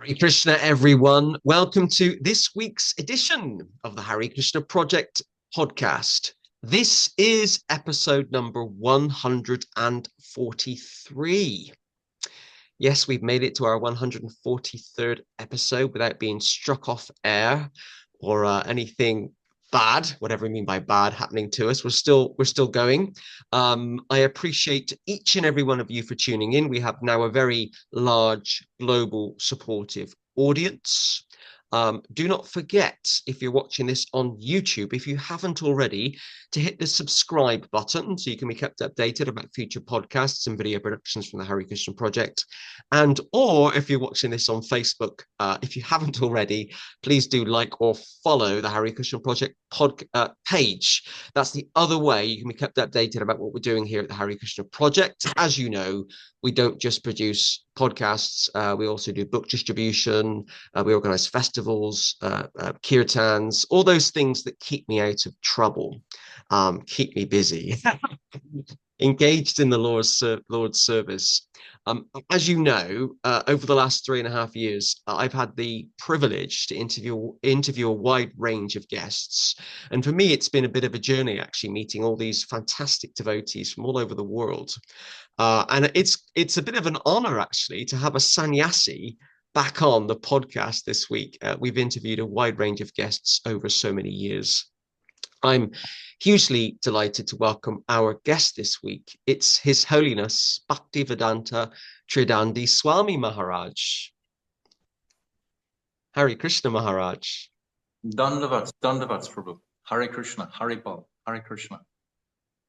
Hare Krishna, everyone. Welcome to this week's edition of the Hare Krishna Project podcast. This is episode number 143. Yes, we've made it to our 143rd episode without being struck off air or anything bad, whatever we mean by bad, happening to us. We're still going. I appreciate each and every one of you for tuning in. We have now a very large global supportive audience. Do not forget, if you're watching this on YouTube, if you haven't already, to hit the subscribe button so you can be kept updated about future podcasts and video productions from the Hare Krishna Project. And or if you're watching this on Facebook, if you haven't already, please do like or follow the Hare Krishna Project page. That's the other way you can be kept updated about what we're doing here at the Hare Krishna Project. As you know, we don't just produce podcasts, we also do book distribution, we organize festivals, kirtans, all those things that keep me out of trouble, keep me busy, engaged in the Lord's service. As you know, over the last 3.5 years, I've had the privilege to interview a wide range of guests, and for me, it's been a bit of a journey actually meeting all these fantastic devotees from all over the world. And it's a bit of an honor actually to have a sannyasi back on the podcast this week. We've interviewed a wide range of guests over so many years. I'm hugely delighted to welcome our guest this week. It's His Holiness Bhaktivedanta Tridandi Swami Maharaj. Hare Krishna Maharaj. Dandavats, Dandavats, Prabhu. Hare Krishna, Hare Bal, Hare Krishna.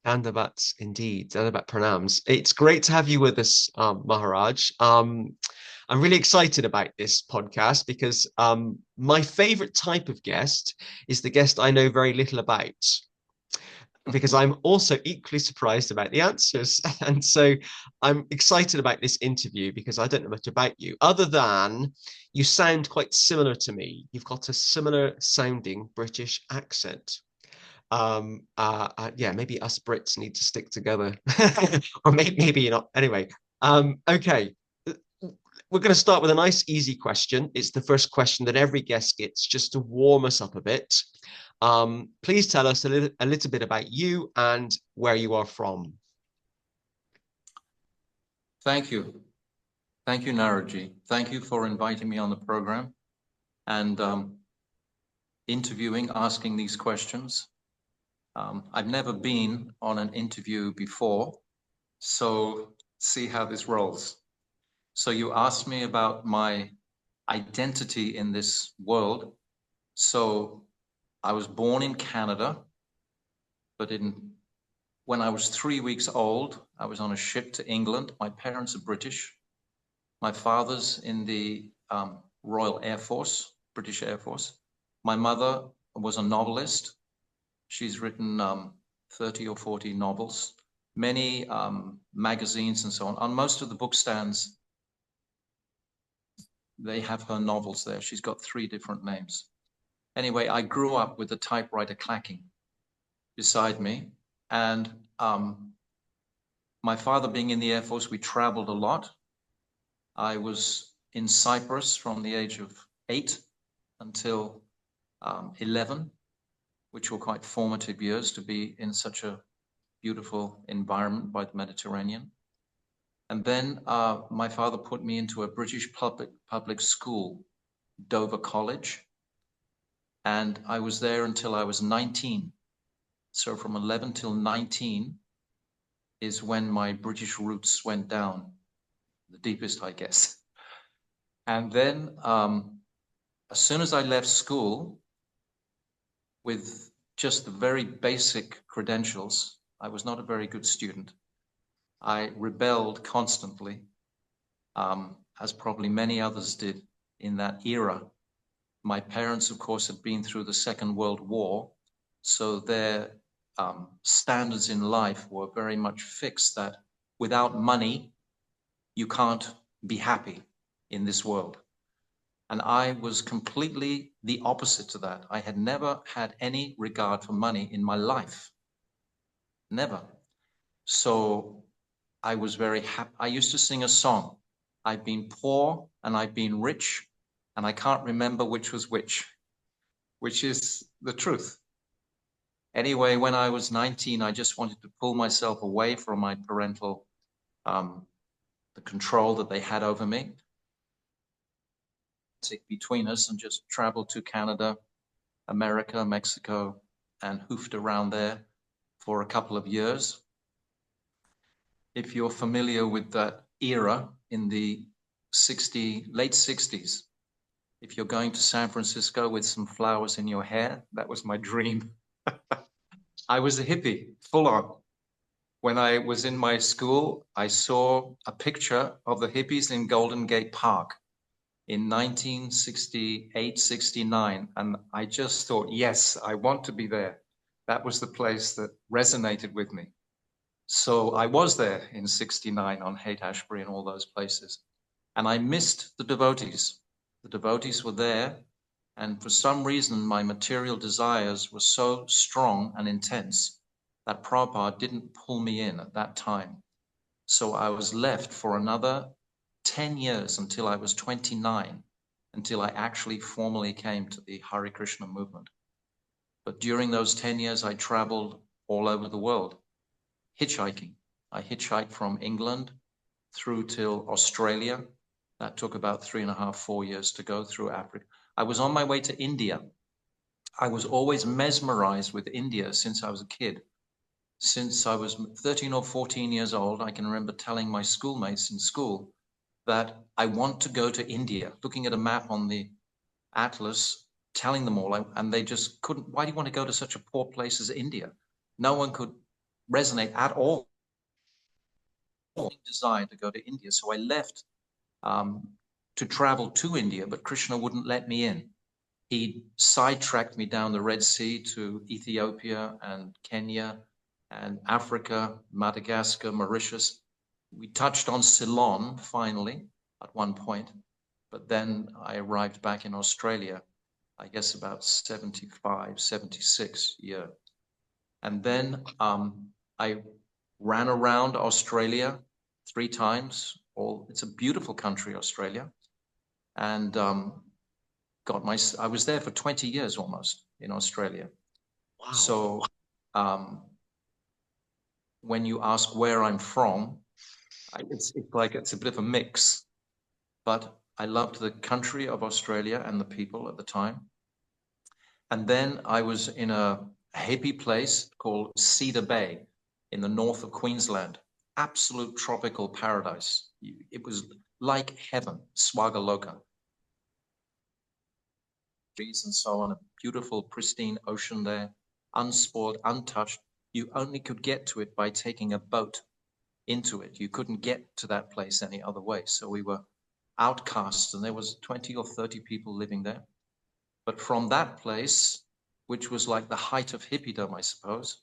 Dandavats, indeed. Dandavat pranams. It's great to have you with us, Maharaj. I'm really excited about this podcast because my favorite type of guest is the guest I know very little about, because I'm also equally surprised about the answers. And so I'm excited about this interview because I don't know much about you, other than you sound quite similar to me. You've got a similar sounding British accent. Yeah, maybe us Brits need to stick together, or maybe you're not. Anyway, okay. We're going to start with a nice, easy question. It's the first question that every guest gets, just to warm us up a bit. Please tell us a little bit about you and where you are from. Thank you. Thank you, Naraji. Thank you for inviting me on the program and interviewing, asking these questions. I've never been on an interview before, so see how this rolls. So you asked me about my identity in this world. So I was born in Canada, but when I was 3 weeks old, I was on a ship to England. My parents are British. My father's in the Royal Air Force, British Air Force. My mother was a novelist. She's written 30 or 40 novels, many magazines and so on. On most of the book stands, they have her novels there. She's got 3 different names. Anyway, I grew up with the typewriter clacking beside me. And my father being in the Air Force, we traveled a lot. I was in Cyprus from the age of 8 until 11, which were quite formative years to be in such a beautiful environment by the Mediterranean. And then my father put me into a British public school, Dover College. And I was there until I was 19. So from 11 till 19 is when my British roots went down, the deepest, I guess. And then as soon as I left school, with just the very basic credentials, I was not a very good student. I rebelled constantly, as probably many others did in that era. My parents, of course, had been through the Second World War, so their standards in life were very much fixed that without money, you can't be happy in this world. And I was completely the opposite to that. I had never had any regard for money in my life. Never. So I was very happy. I used to sing a song. I've been poor and I've been rich, and I can't remember which was which is the truth. Anyway, when I was 19, I just wanted to pull myself away from my parental, the control that they had over me, between us, and just traveled to Canada, America, Mexico, and hoofed around there for a couple of years. If you're familiar with that era in the late 60s, if you're going to San Francisco with some flowers in your hair, that was my dream. I was a hippie, full on. When I was in my school, I saw a picture of the hippies in Golden Gate Park in 1968, 69, and I just thought, yes, I want to be there. That was the place that resonated with me. So I was there in 69 on Haight-Ashbury and all those places. And I missed the devotees. The devotees were there. And for some reason, my material desires were so strong and intense that Prabhupada didn't pull me in at that time. So I was left for another 10 years until I was 29, until I actually formally came to the Hare Krishna movement. But during those 10 years, I traveled all over the world. Hitchhiking. I hitchhiked from England through till Australia. That took about 3.5, 4 years to go through Africa. I was on my way to India. I was always mesmerized with India since I was a kid. Since I was 13 or 14 years old, I can remember telling my schoolmates in school that I want to go to India, looking at a map on the atlas, telling them all, and they just couldn't. Why do you want to go to such a poor place as India? No one could resonate at all. Desire to go to India, so I left to travel to India, but Krishna wouldn't let me in. He sidetracked me down the Red Sea to Ethiopia and Kenya and Africa, Madagascar, Mauritius. We touched on Ceylon finally at one point, but then I arrived back in Australia, I guess about 75, 76 year. And then I ran around Australia 3 times. It's a beautiful country, Australia. And I was there for 20 years almost in Australia. Wow. So when you ask where I'm from, it's like it's a bit of a mix. But I loved the country of Australia and the people at the time. And then I was in a hippie place called Cedar Bay in the north of Queensland. Absolute tropical paradise. It was like heaven, Swagaloka. Trees and so on, a beautiful, pristine ocean there, unspoiled, untouched. You only could get to it by taking a boat into it. You couldn't get to that place any other way. So we were outcasts, and there was 20 or 30 people living there. But from that place, which was like the height of hippiedom, I suppose,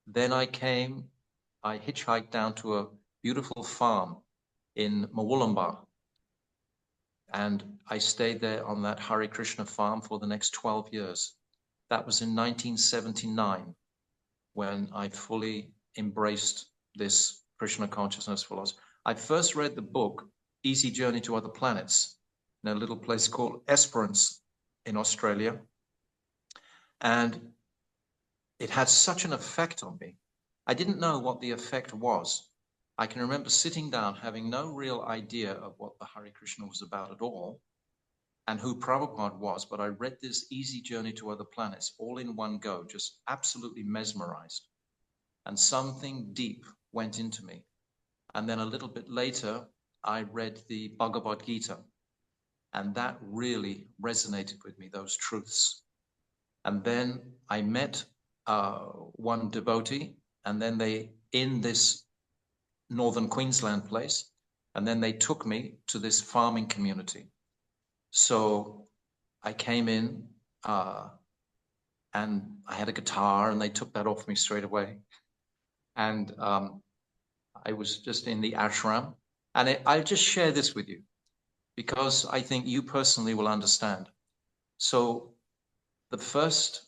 then I hitchhiked down to a beautiful farm in Mawulumba. And I stayed there on that Hare Krishna farm for the next 12 years. That was in 1979 when I fully embraced this Krishna consciousness philosophy. I first read the book, Easy Journey to Other Planets, in a little place called Esperance in Australia. And it had such an effect on me. I didn't know what the effect was. I can remember sitting down, having no real idea of what the Hare Krishna was about at all, and who Prabhupada was, but I read this Easy Journey to Other Planets all in one go, just absolutely mesmerized. And something deep went into me. And then a little bit later, I read the Bhagavad Gita, and that really resonated with me, those truths. And then I met one devotee, and then in this northern Queensland place, and then they took me to this farming community. So I came in and I had a guitar, and they took that off me straight away. And I was just in the ashram. And I'll just share this with you because I think you personally will understand. So the first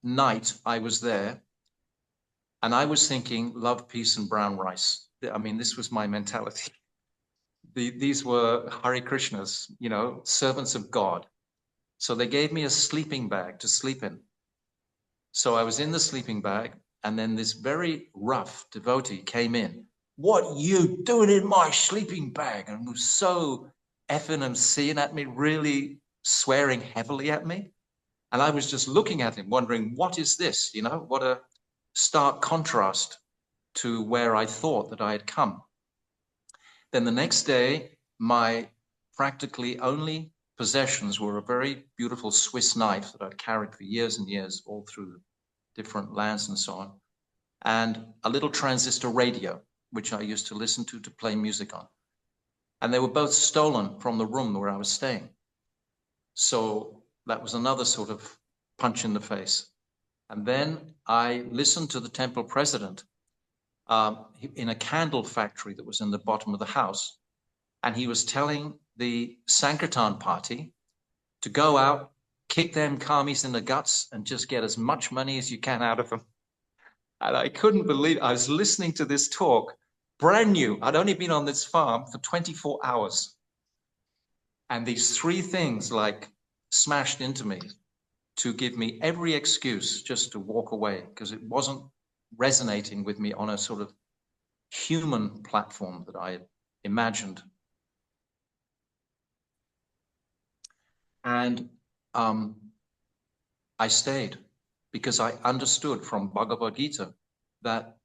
night I was there, and I was thinking love, peace, and brown rice. I mean, this was my mentality. these were Hare Krishnas, you know, servants of God. So they gave me a sleeping bag to sleep in. So I was in the sleeping bag, and then this very rough devotee came in. What you doing in my sleeping bag? And was so effing and seeing at me, really swearing heavily at me. And I was just looking at him, wondering, what is this? You know, what a stark contrast to where I thought that I had come. Then the next day, my practically only possessions were a very beautiful Swiss knife that I'd carried for years and years, all through different lands and so on, and a little transistor radio, which I used to listen to play music on. And they were both stolen from the room where I was staying. So that was another sort of punch in the face. And then I listened to the temple president in a candle factory that was in the bottom of the house. And he was telling the Sankirtan party to go out, kick them commies in the guts, and just get as much money as you can out of them. And I couldn't believe I was listening to this talk, brand new. I'd only been on this farm for 24 hours. And these three things like smashed into me to give me every excuse just to walk away, because it wasn't resonating with me on a sort of human platform that I had imagined. And I stayed because I understood from Bhagavad Gita that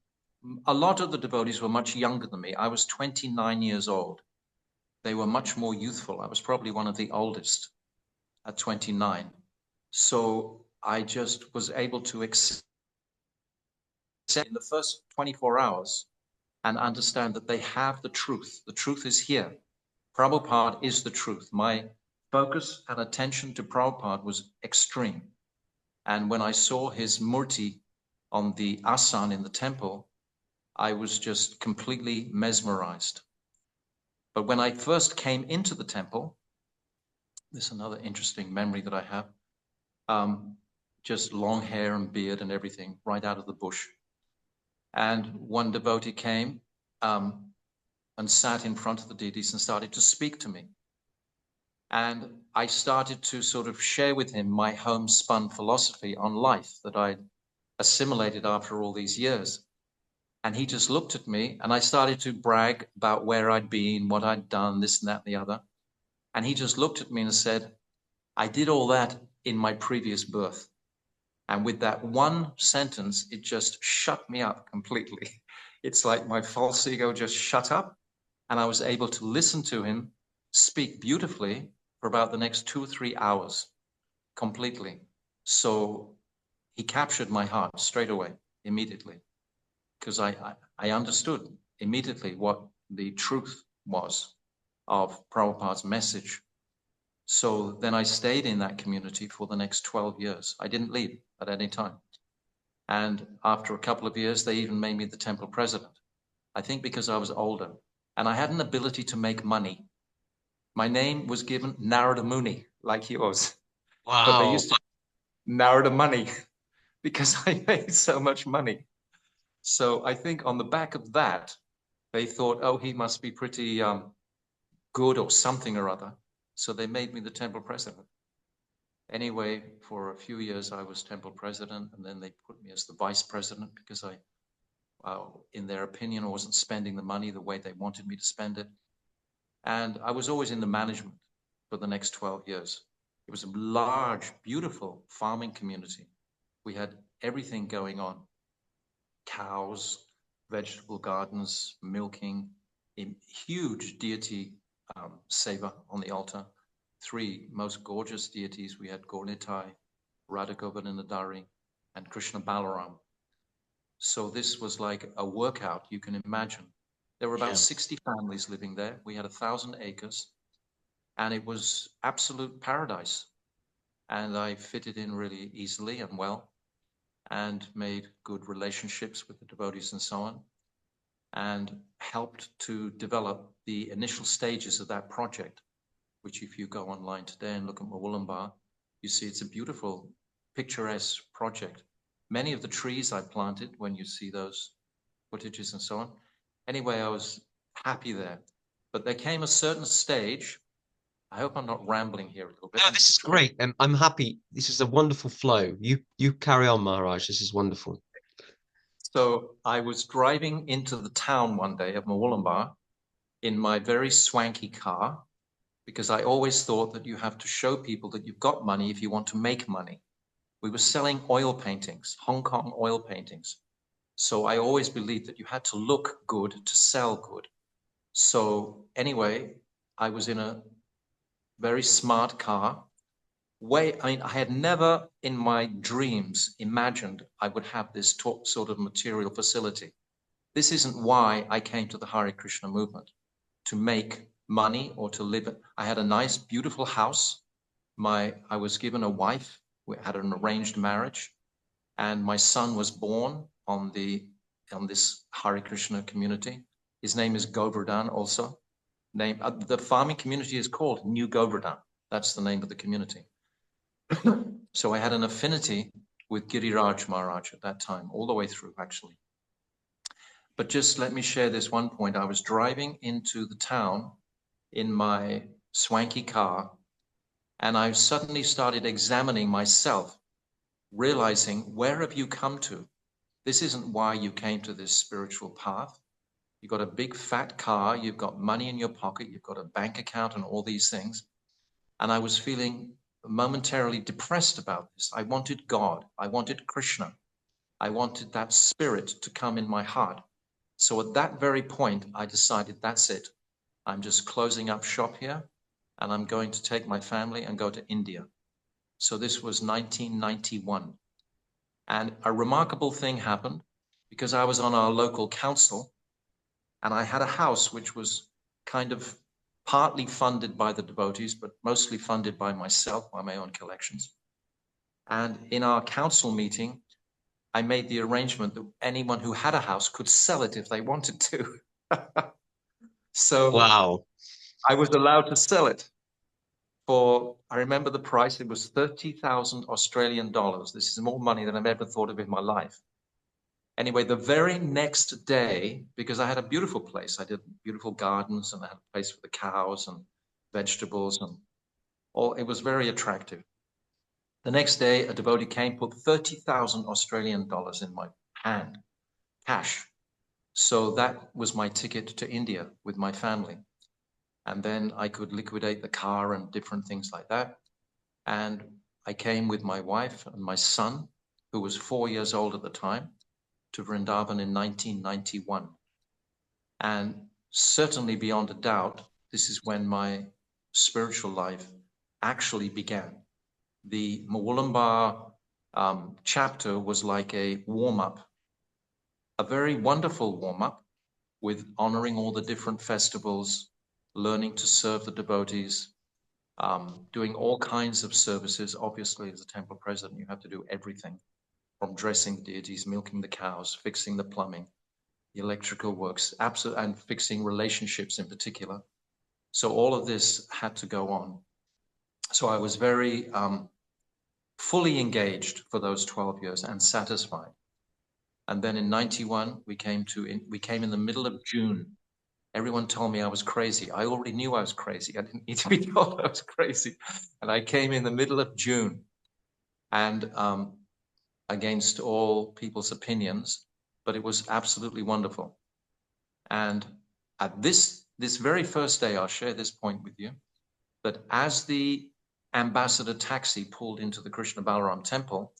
a lot of the devotees were much younger than me. I was 29 years old. They were much more youthful. I was probably one of the oldest at 29. So I just was able to accept in the first 24 hours and understand that they have the truth. The truth is here. Prabhupada is the truth. My focus and attention to Prabhupada was extreme. And when I saw his murti on the asan in the temple, I was just completely mesmerized. But when I first came into the temple, this is another interesting memory that I have, just long hair and beard and everything right out of the bush. And one devotee came and sat in front of the deities and started to speak to me. And I started to sort of share with him my homespun philosophy on life that I'd assimilated after all these years. And he just looked at me, and I started to brag about where I'd been, what I'd done, this and that and the other. And he just looked at me and said, I did all that in my previous birth. And with that one sentence, it just shut me up completely. It's like my false ego just shut up, and I was able to listen to him speak beautifully for about the next 2 or 3 hours completely. So he captured my heart straight away, immediately, because I understood immediately what the truth was of Prabhupada's message. So then I stayed in that community for the next 12 years. I didn't leave at any time. And after a couple of years, they even made me the temple president. I think because I was older and I had an ability to make money. My name was given Narada Muni, like yours. But they Wow. used to Narada Money because I made so much money. So I think on the back of that, they thought, oh, he must be pretty good or something or other. So they made me the temple president. Anyway, for a few years, I was temple president, and then they put me as the vice president because in their opinion, I wasn't spending the money the way they wanted me to spend it. And I was always in the management for the next 12 years. It was a large, beautiful farming community. We had everything going on. Cows, vegetable gardens, milking, a huge deity seva on the altar. 3 most gorgeous deities. We had Gornitai, Radha Govardhanadari, and Krishna Balaram. So this was like a workout you can imagine. There were about 60 families living there. We had 1,000 acres, and it was absolute paradise. And I fitted in really easily and well, and made good relationships with the devotees and so on, and helped to develop the initial stages of that project, which if you go online today and look at Mawulambar, you see it's a beautiful, picturesque project. Many of the trees I planted, when you see those footages and so on. Anyway, I was happy there. But there came a certain stage. I hope I'm not rambling here a little bit. No, this is great. I'm happy. This is a wonderful flow. You carry on, Maharaj. This is wonderful. So I was driving into the town one day of Mawulambar in my very swanky car, because I always thought that you have to show people that you've got money if you want to make money. We were selling oil paintings, Hong Kong oil paintings. So I always believed that you had to look good to sell good. So anyway, I was in a very smart car. I had never in my dreams imagined I would have this sort of material facility. This isn't why I came to the Hare Krishna movement, to make money or to live. I had a nice, beautiful house. I was given a wife. We had an arranged marriage, and my son was born on this Hare Krishna community. His name is Govardhan also. The farming community is called New Govardhan. That's the name of the community. So I had an affinity with Giriraj Maharaj at that time, all the way through, actually. But just let me share this one point. I was driving into the town in my swanky car, and I suddenly started examining myself, realizing, where have you come to? This isn't why you came to this spiritual path. You've got a big fat car, you've got money in your pocket, you've got a bank account and all these things. And I was feeling momentarily depressed about this. I wanted God. I wanted Krishna. I wanted that spirit to come in my heart. So at that very point, I decided, that's it. I'm just closing up shop here, and I'm going to take my family and go to India. So this was 1991. And a remarkable thing happened, because I was on our local council, and I had a house which was kind of partly funded by the devotees, but mostly funded by myself, by my own collections. And in our council meeting, I made the arrangement that anyone who had a house could sell it if they wanted to. So Wow. I was allowed to sell it for, I remember the price, it was 30,000 Australian dollars. This is more money than I've ever thought of in my life. Anyway, the very next day, because I had a beautiful place, I did beautiful gardens, and I had a place for the cows and vegetables, and all, it was very attractive. The next day, a devotee came, put 30,000 Australian dollars in my hand, cash. So that was my ticket to India with my family. And then I could liquidate the car and different things like that. And I came with my wife and my son, who was 4 years old at the time, to Vrindavan in 1991. And certainly beyond a doubt, this is when my spiritual life actually began. The Mawulambar chapter was like a warm-up, a very wonderful warm-up, with honoring all the different festivals, learning to serve the devotees, doing all kinds of services. Obviously, as a temple president, you have to do everything, from dressing the deities, milking the cows, fixing the plumbing, the electrical works, and fixing relationships in particular. So all of this had to go on. So I was very fully engaged for those 12 years and satisfied. And then in 91, we came in the middle of June. Everyone told me I was crazy. I already knew I was crazy. I didn't need to be told I was crazy. And I came in the middle of June, and against all people's opinions, but it was absolutely wonderful. And at this very first day, I'll share this point with you, that as the ambassador taxi pulled into the Krishna Balaram temple,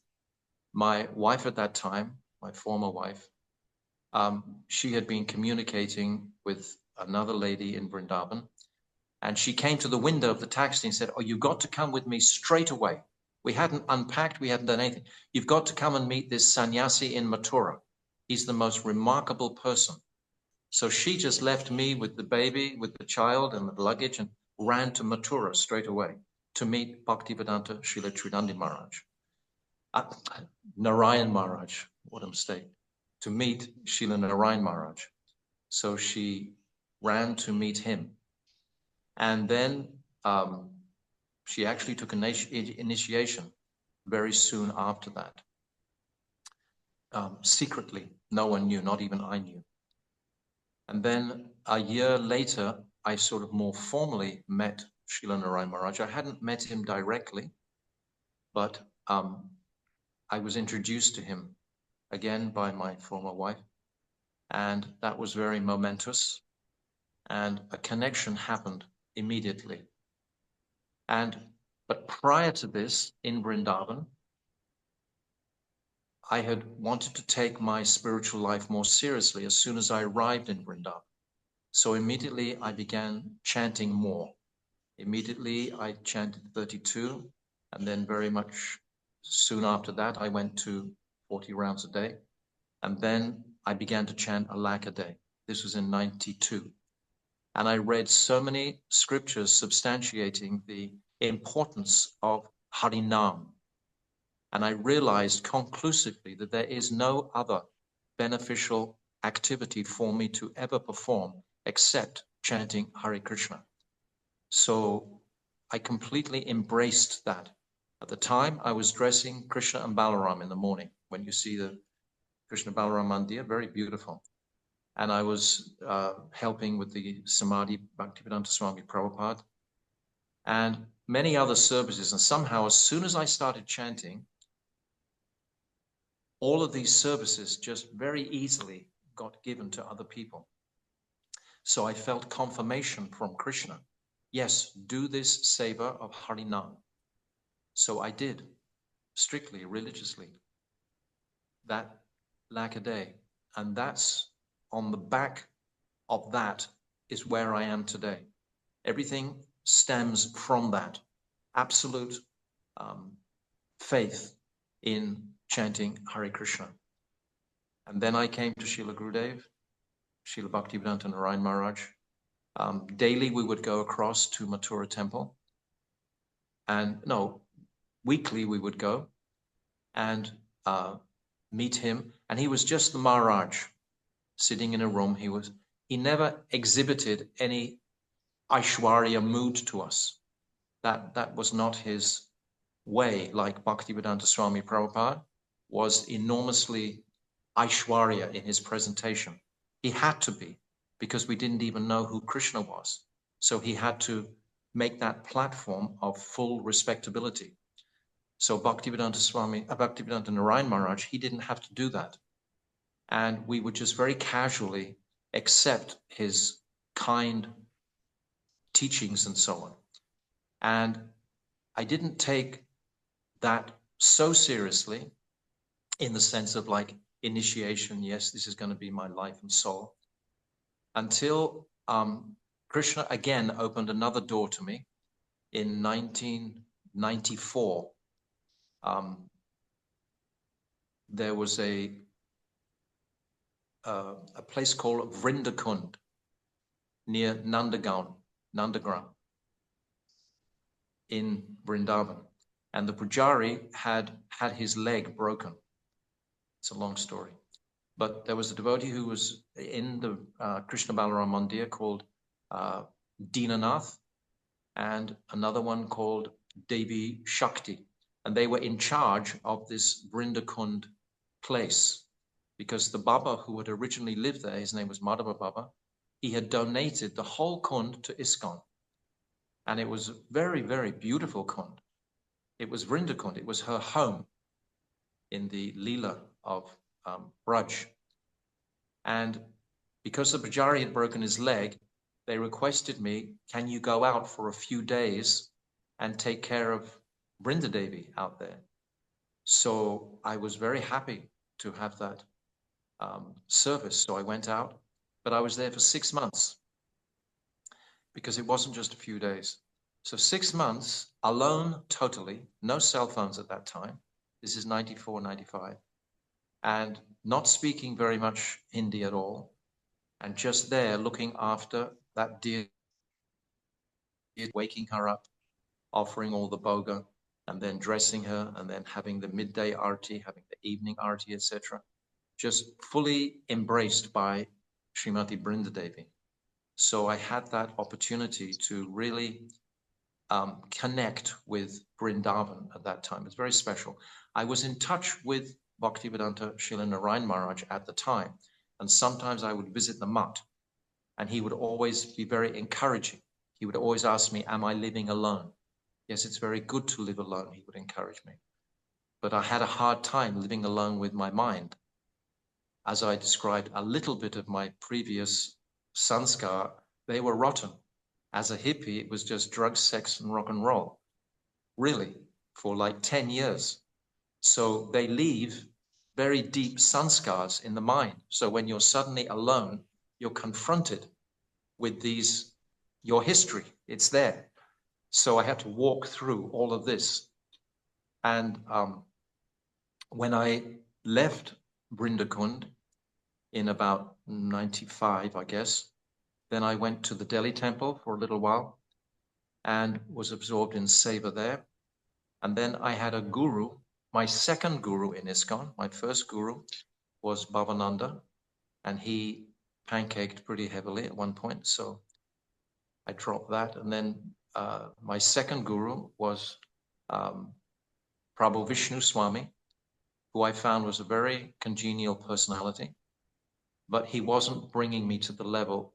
my wife at that time, my former wife, she had been communicating with another lady in Vrindavan, and she came to the window of the taxi and said, "Oh, you've got to come with me straight away. We hadn't unpacked, we hadn't done anything. You've got to come and meet this sannyasi in Mathura. He's the most remarkable person." So she just left me with the baby, with the child and the luggage, and ran to Mathura straight away to meet Bhaktivedanta Srila Tridandi Maharaj. Narayan Maharaj, what a mistake. To meet Srila Narayan Maharaj. So she ran to meet him. And then she actually took an initiation very soon after that. Secretly, no one knew, not even I knew. And then a year later, I sort of more formally met Srila Narayan Maharaj. I hadn't met him directly, but I was introduced to him again by my former wife, and that was very momentous, and a connection happened immediately. But prior to this, in Vrindavan, I had wanted to take my spiritual life more seriously as soon as I arrived in Vrindavan. So immediately I began chanting more. Immediately I chanted 32, and then very much soon after that I went to 40 rounds a day. And then I began to chant a lakh a day. This was in 92. And I read so many scriptures substantiating the importance of Harinam. And I realized conclusively that there is no other beneficial activity for me to ever perform except chanting Hare Krishna. So I completely embraced that. At the time, I was dressing Krishna and Balaram in the morning. When you see the Krishna Balaram Mandir, very beautiful. And I was helping with the Samadhi Bhaktivedanta Swami Prabhupada and many other services. And somehow, as soon as I started chanting, all of these services just very easily got given to other people. So I felt confirmation from Krishna. Yes, do this seva of Harinam. So I did, strictly, religiously, that lakh a day. And that's on the back of that is where I am today. Everything stems from that absolute faith in chanting Hare Krishna. And then I came to Srila Gurudev, Srila Bhaktivedanta Narayan Maharaj. Daily we would go across to Mathura temple. And no, weekly we would go and meet him. And he was just the Maharaj sitting in a room. He never exhibited any Aishwarya mood to us. That was not his way, like Bhaktivedanta Swami Prabhupada was enormously Aishwarya in his presentation. He had to be, because we didn't even know who Krishna was. So he had to make that platform of full respectability. So Bhaktivedanta Narayan Maharaj, he didn't have to do that. And we would just very casually accept his kind teachings and so on. And I didn't take that so seriously in the sense of like initiation, yes, this is going to be my life and soul, until Krishna again opened another door to me in 1994. There was a place called Vrindakund near Nandagram in Vrindavan. And the Pujari had his leg broken. It's a long story. But there was a devotee who was in the Krishna Balaram Mandir called Dinanath, and another one called Devi Shakti. And they were in charge of this Vrindakund place, because the Baba who had originally lived there, his name was Madhava Baba, he had donated the whole Kund to ISKCON. And it was a very, very beautiful Kund. It was Vrindakund. It was her home in the Leela of Braj. And because the Pujari had broken his leg, they requested me, can you go out for a few days and take care of Brinda Devi out there? So I was very happy to have that service. So I went out, but I was there for 6 months because it wasn't just a few days. So 6 months alone, totally, no cell phones at that time. This is 94, 95. And not speaking very much Hindi at all. And just there looking after that dear, waking her up, offering all the bhoga, and then dressing her, and then having the midday arti, having the evening arti, etc. Just fully embraced by Srimati Brinda Devi. So I had that opportunity to really connect with Vrindavan at that time. It's very special. I was in touch with Bhaktivedanta Srila Narayan Maharaj at the time, and sometimes I would visit the mutt. And he would always be very encouraging. He would always ask me, am I living alone? Yes, it's very good to live alone, he would encourage me. But I had a hard time living alone with my mind. As I described a little bit of my previous sanskar, they were rotten. As a hippie, it was just drugs, sex, and rock and roll. Really, for like 10 years. So they leave very deep sanskars in the mind. So when you're suddenly alone, you're confronted with your history. It's there. So I had to walk through all of this. And when I left Brindakund in about 95, I guess, then I went to the Delhi temple for a little while and was absorbed in seva there. And then I had a guru, my second guru in ISKCON. My first guru was Bhavananda, and he pancaked pretty heavily at one point. So I dropped that. And then my second guru was Prabhu Vishnu Swami, who I found was a very congenial personality, but he wasn't bringing me to the level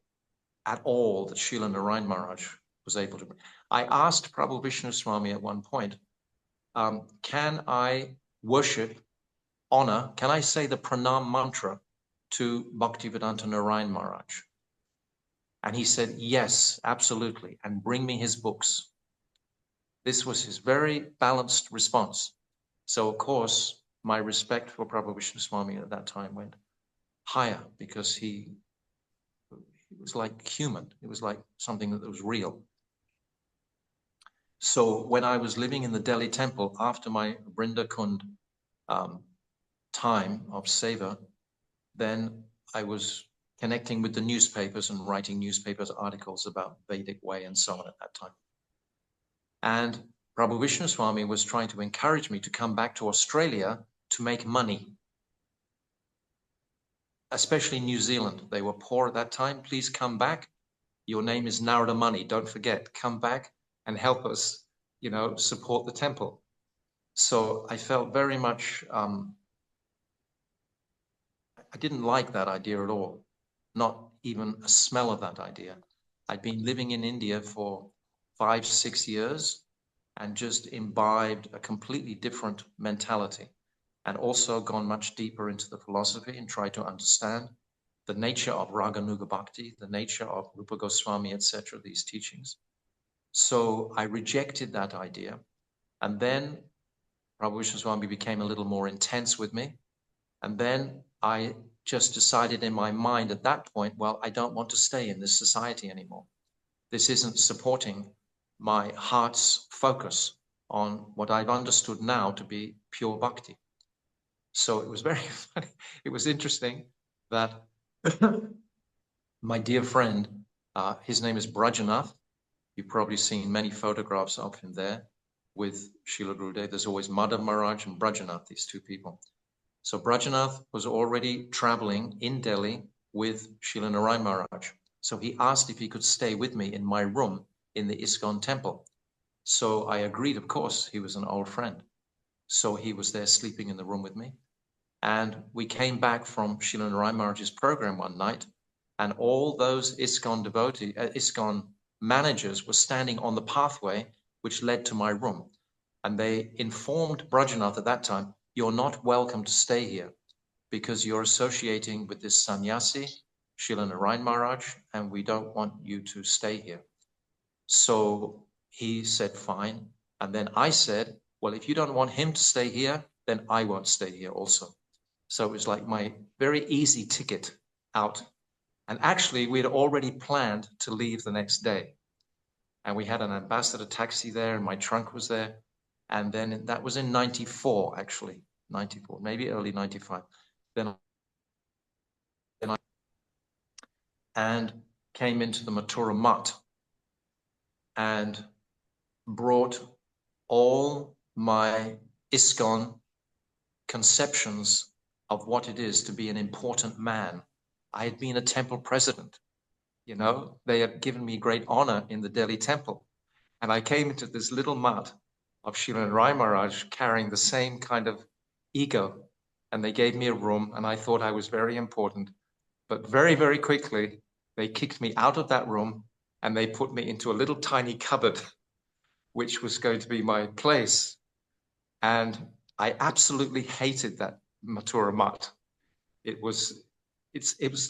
at all that Srila Narayan Maharaj was able to bring. I asked Prabhu Vishnu Swami at one point, can I worship, honor, can I say the pranam mantra to Bhaktivedanta Narayan Maharaj? And he said, yes, absolutely, and bring me his books. This was his very balanced response. So, of course, my respect for Prabhu Vishnu Swami at that time went higher because he was like human. It was like something that was real. So when I was living in the Delhi temple after my Brindakund time of seva, then I was connecting with the newspapers and writing newspapers articles about Vedic way and so on at that time. And Prabhu Vishnu Swami was trying to encourage me to come back to Australia to make money, especially New Zealand. They were poor at that time. Please come back. Your name is Narada Muni. Don't forget, come back and help us, support the temple. So I felt very much, I didn't like that idea at all. Not even a smell of that idea. I'd been living in India for 5-6 years and just imbibed a completely different mentality, and also gone much deeper into the philosophy and tried to understand the nature of Raganuga Bhakti, the nature of Rupa Goswami, etc., these teachings. So I rejected that idea. And then Prabhu Vishnu Swami became a little more intense with me. And then I just decided in my mind at that point, well, I don't want to stay in this society anymore. This isn't supporting my heart's focus on what I've understood now to be pure bhakti. So it was very funny. It was interesting that my dear friend, his name is Brajanath. You've probably seen many photographs of him there with Srila Gurudev. There's always Madhav Maharaj and Brajanath, these two people. So Brajanath was already traveling in Delhi with Srila Narayan Maharaj. So he asked if he could stay with me in my room in the ISKCON temple. So I agreed, of course. He was an old friend. So he was there sleeping in the room with me. And we came back from Srila Narayan Maharaj's program one night, and all those ISKCON managers were standing on the pathway which led to my room. And they informed Brajanath at that time, you're not welcome to stay here because you're associating with this sannyasi, Srila Narayan Maharaj, and we don't want you to stay here. So he said, fine. And then I said, well, if you don't want him to stay here, then I won't stay here also. So it was like my very easy ticket out. And actually, we had already planned to leave the next day. And we had an ambassador taxi there, and my trunk was there. And then that was in 94, actually, 94, maybe early 95. Then I came into the Mathura Mutt and brought all my ISKCON conceptions of what it is to be an important man. I had been a temple president. They had given me great honor in the Delhi temple. And I came into this little mutt of Srila Narayan Maharaj carrying the same kind of ego. And they gave me a room, and I thought I was very important. But very, very quickly, they kicked me out of that room and they put me into a little tiny cupboard, which was going to be my place. And I absolutely hated that Mathura mutt. It was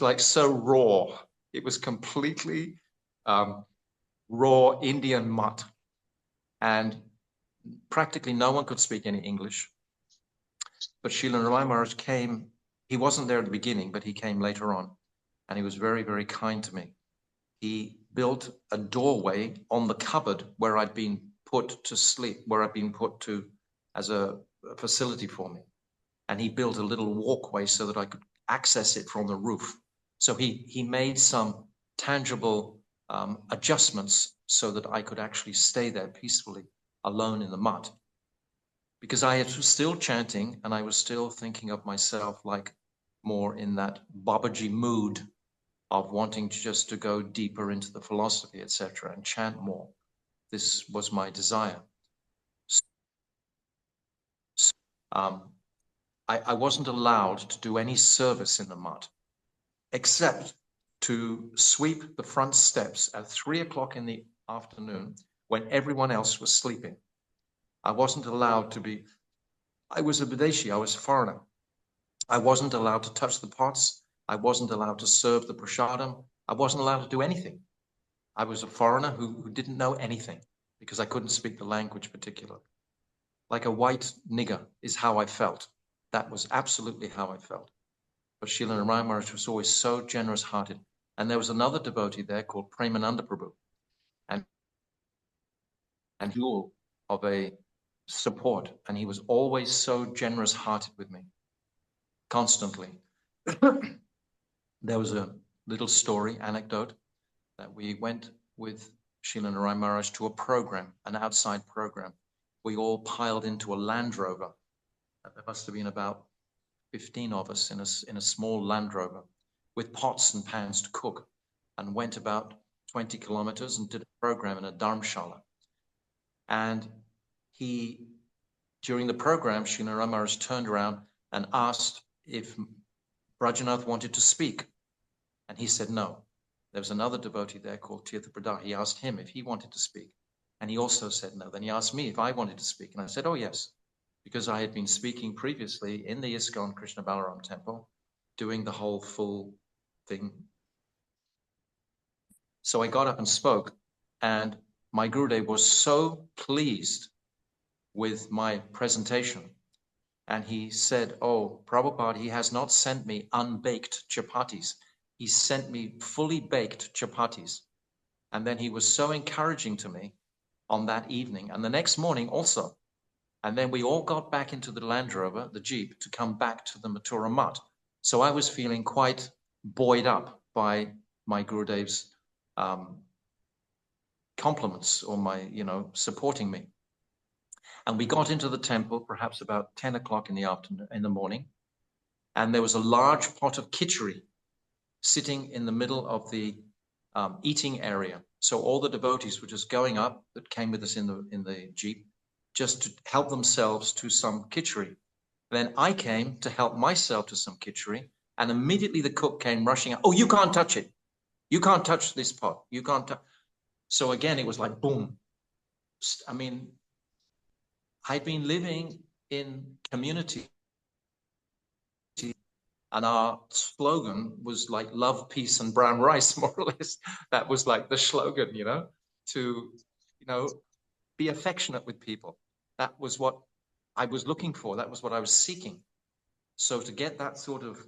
like so raw. It was completely raw Indian mutt. And practically no one could speak any English. But Srila Narayan Maharaj came, he wasn't there at the beginning, but he came later on. And he was very, very kind to me. He built a doorway on the cupboard where I'd been put to sleep, where I'd been put to as a facility for me. And he built a little walkway so that I could access it from the roof. So he made some tangible adjustments so that I could actually stay there peacefully, alone in the mud. Because I was still chanting and I was still thinking of myself like more in that Babaji mood of wanting to go deeper into the philosophy, etc., and chant more. This was my desire. I wasn't allowed to do any service in the mud, except to sweep the front steps at 3 o'clock in the afternoon when everyone else was sleeping. I wasn't allowed to be, I was a Videshi, I was a foreigner. I wasn't allowed to touch the pots. I wasn't allowed to serve the prasadam. I wasn't allowed to do anything. I was a foreigner who didn't know anything because I couldn't speak the language particularly. Like a white nigger is how I felt. That was absolutely how I felt. But Srila Narayan Maharaj was always so generous-hearted. And there was another devotee there called Premananda Prabhu. And jewel of a support. And he was always so generous-hearted with me. Constantly. There was a little story, anecdote, that we went with Srila Narayan Maharaj to a program, an outside program. We all piled into a Land Rover. There must have been about 15 of us in a small Land Rover with pots and pans to cook, and went about 20 kilometers and did a program in a Dharmshala. And during the program, Srila Narayan Maharaj turned around and asked if Brajanath wanted to speak. And he said no. There was another devotee there called Tirtha Pradar. He asked him if he wanted to speak. And he also said no. Then he asked me if I wanted to speak. And I said, oh, yes. Because I had been speaking previously in the ISKCON Krishna Balaram temple, doing the whole full thing. So I got up and spoke. And my Gurudev was so pleased with my presentation. And he said, oh, Prabhupada, he has not sent me unbaked chapatis. He sent me fully baked chapatis. And then he was so encouraging to me on that evening. And the next morning also. And then we all got back into the Land Rover, the Jeep, to come back to the Mathura Mutt. So I was feeling quite buoyed up by my Gurudev's compliments or my, supporting me. And we got into the temple perhaps about 10 o'clock in the afternoon, in the morning. And there was a large pot of khichdi sitting in the middle of the eating area. So all the devotees were just going up that came with us in the Jeep just to help themselves to some khichdi. Then I came to help myself to some khichdi, and immediately the cook came rushing out. Oh, you can't touch it. You can't touch this pot. You can't touch. So again, it was like boom. I mean, I'd been living in community, and our slogan was like love, peace, and brown rice, more or less. That was like the slogan, to, be affectionate with people. That was what I was looking for. That was what I was seeking. So to get that sort of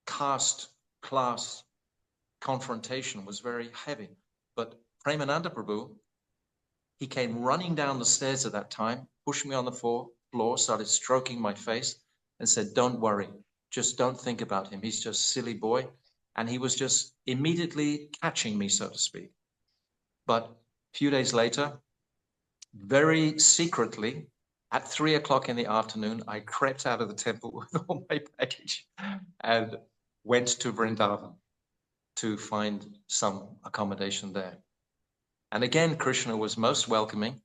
caste class confrontation was very heavy. But Premananda Prabhu, he came running down the stairs at that time, pushed me on the floor, started stroking my face and said, don't worry. Just don't think about him. He's just a silly boy. And he was just immediately catching me, so to speak. But a few days later, very secretly, at 3 o'clock in the afternoon, I crept out of the temple with all my baggage and went to Vrindavan to find some accommodation there. And again, Krishna was most welcoming.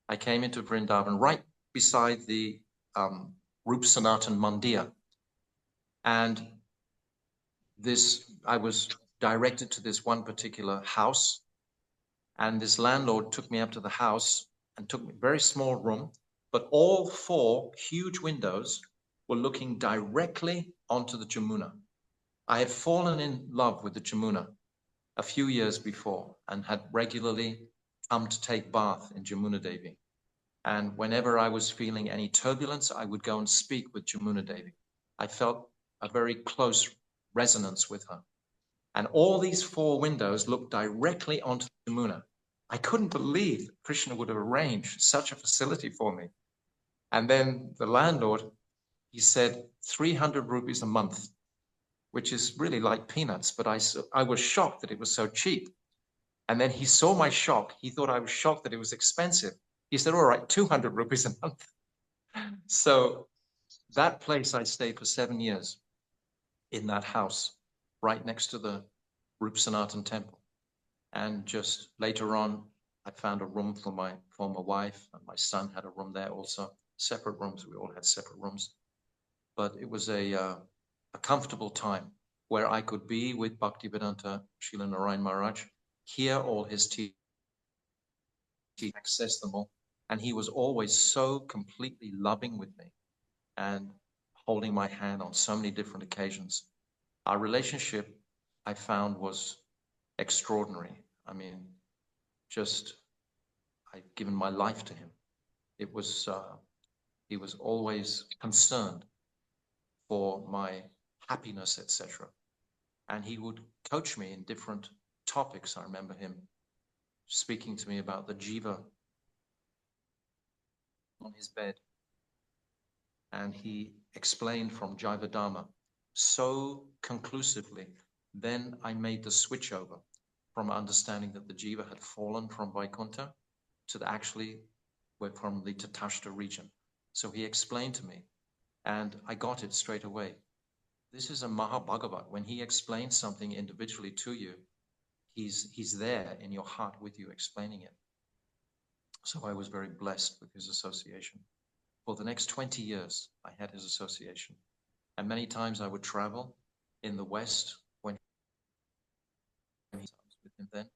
I came into Vrindavan right beside the Rup Sanatan Mandir. And I was directed to this one particular house. And this landlord took me up to the house and took me, very small room, but all 4 huge windows were looking directly onto the Jamuna. I had fallen in love with the Jamuna a few years before and had regularly come to take bath in Jamuna Devi. And whenever I was feeling any turbulence, I would go and speak with Jamuna Devi. I felt a very close resonance with her. And all these 4 windows looked directly onto the Jamuna. I couldn't believe Krishna would have arranged such a facility for me. And then the landlord, he said 300 rupees a month, which is really like peanuts, but I was shocked that it was so cheap. And then he saw my shock. He thought I was shocked that it was expensive. He said, all right, 200 rupees a month. So that place I stayed for 7 years in that house, right next to the Rup Sanatan temple. And just later on, I found a room for my former wife, and my son had a room there also, separate rooms. We all had separate rooms. But it was a comfortable time where I could be with Bhaktivedanta Narayan Maharaj, hear all his teachings, access them all. And he was always so completely loving with me and holding my hand on so many different occasions. Our relationship, I found, was extraordinary. I mean, just, I've given my life to him. It was, he was always concerned for my happiness, etc. And he would coach me in different topics. I remember him speaking to me about the jiva on his bed. And he explained from Jiva Dharma so conclusively. Then I made the switch over from understanding that the jiva had fallen from Vaikuntha to actually from the Tatashta region. So he explained to me, and I got it straight away. This is a Mahabhagavat. When he explains something individually to you, he's there in your heart with you explaining it. So I was very blessed with his association. For the next 20 years, I had his association. And many times I would travel in the West when he was with him then.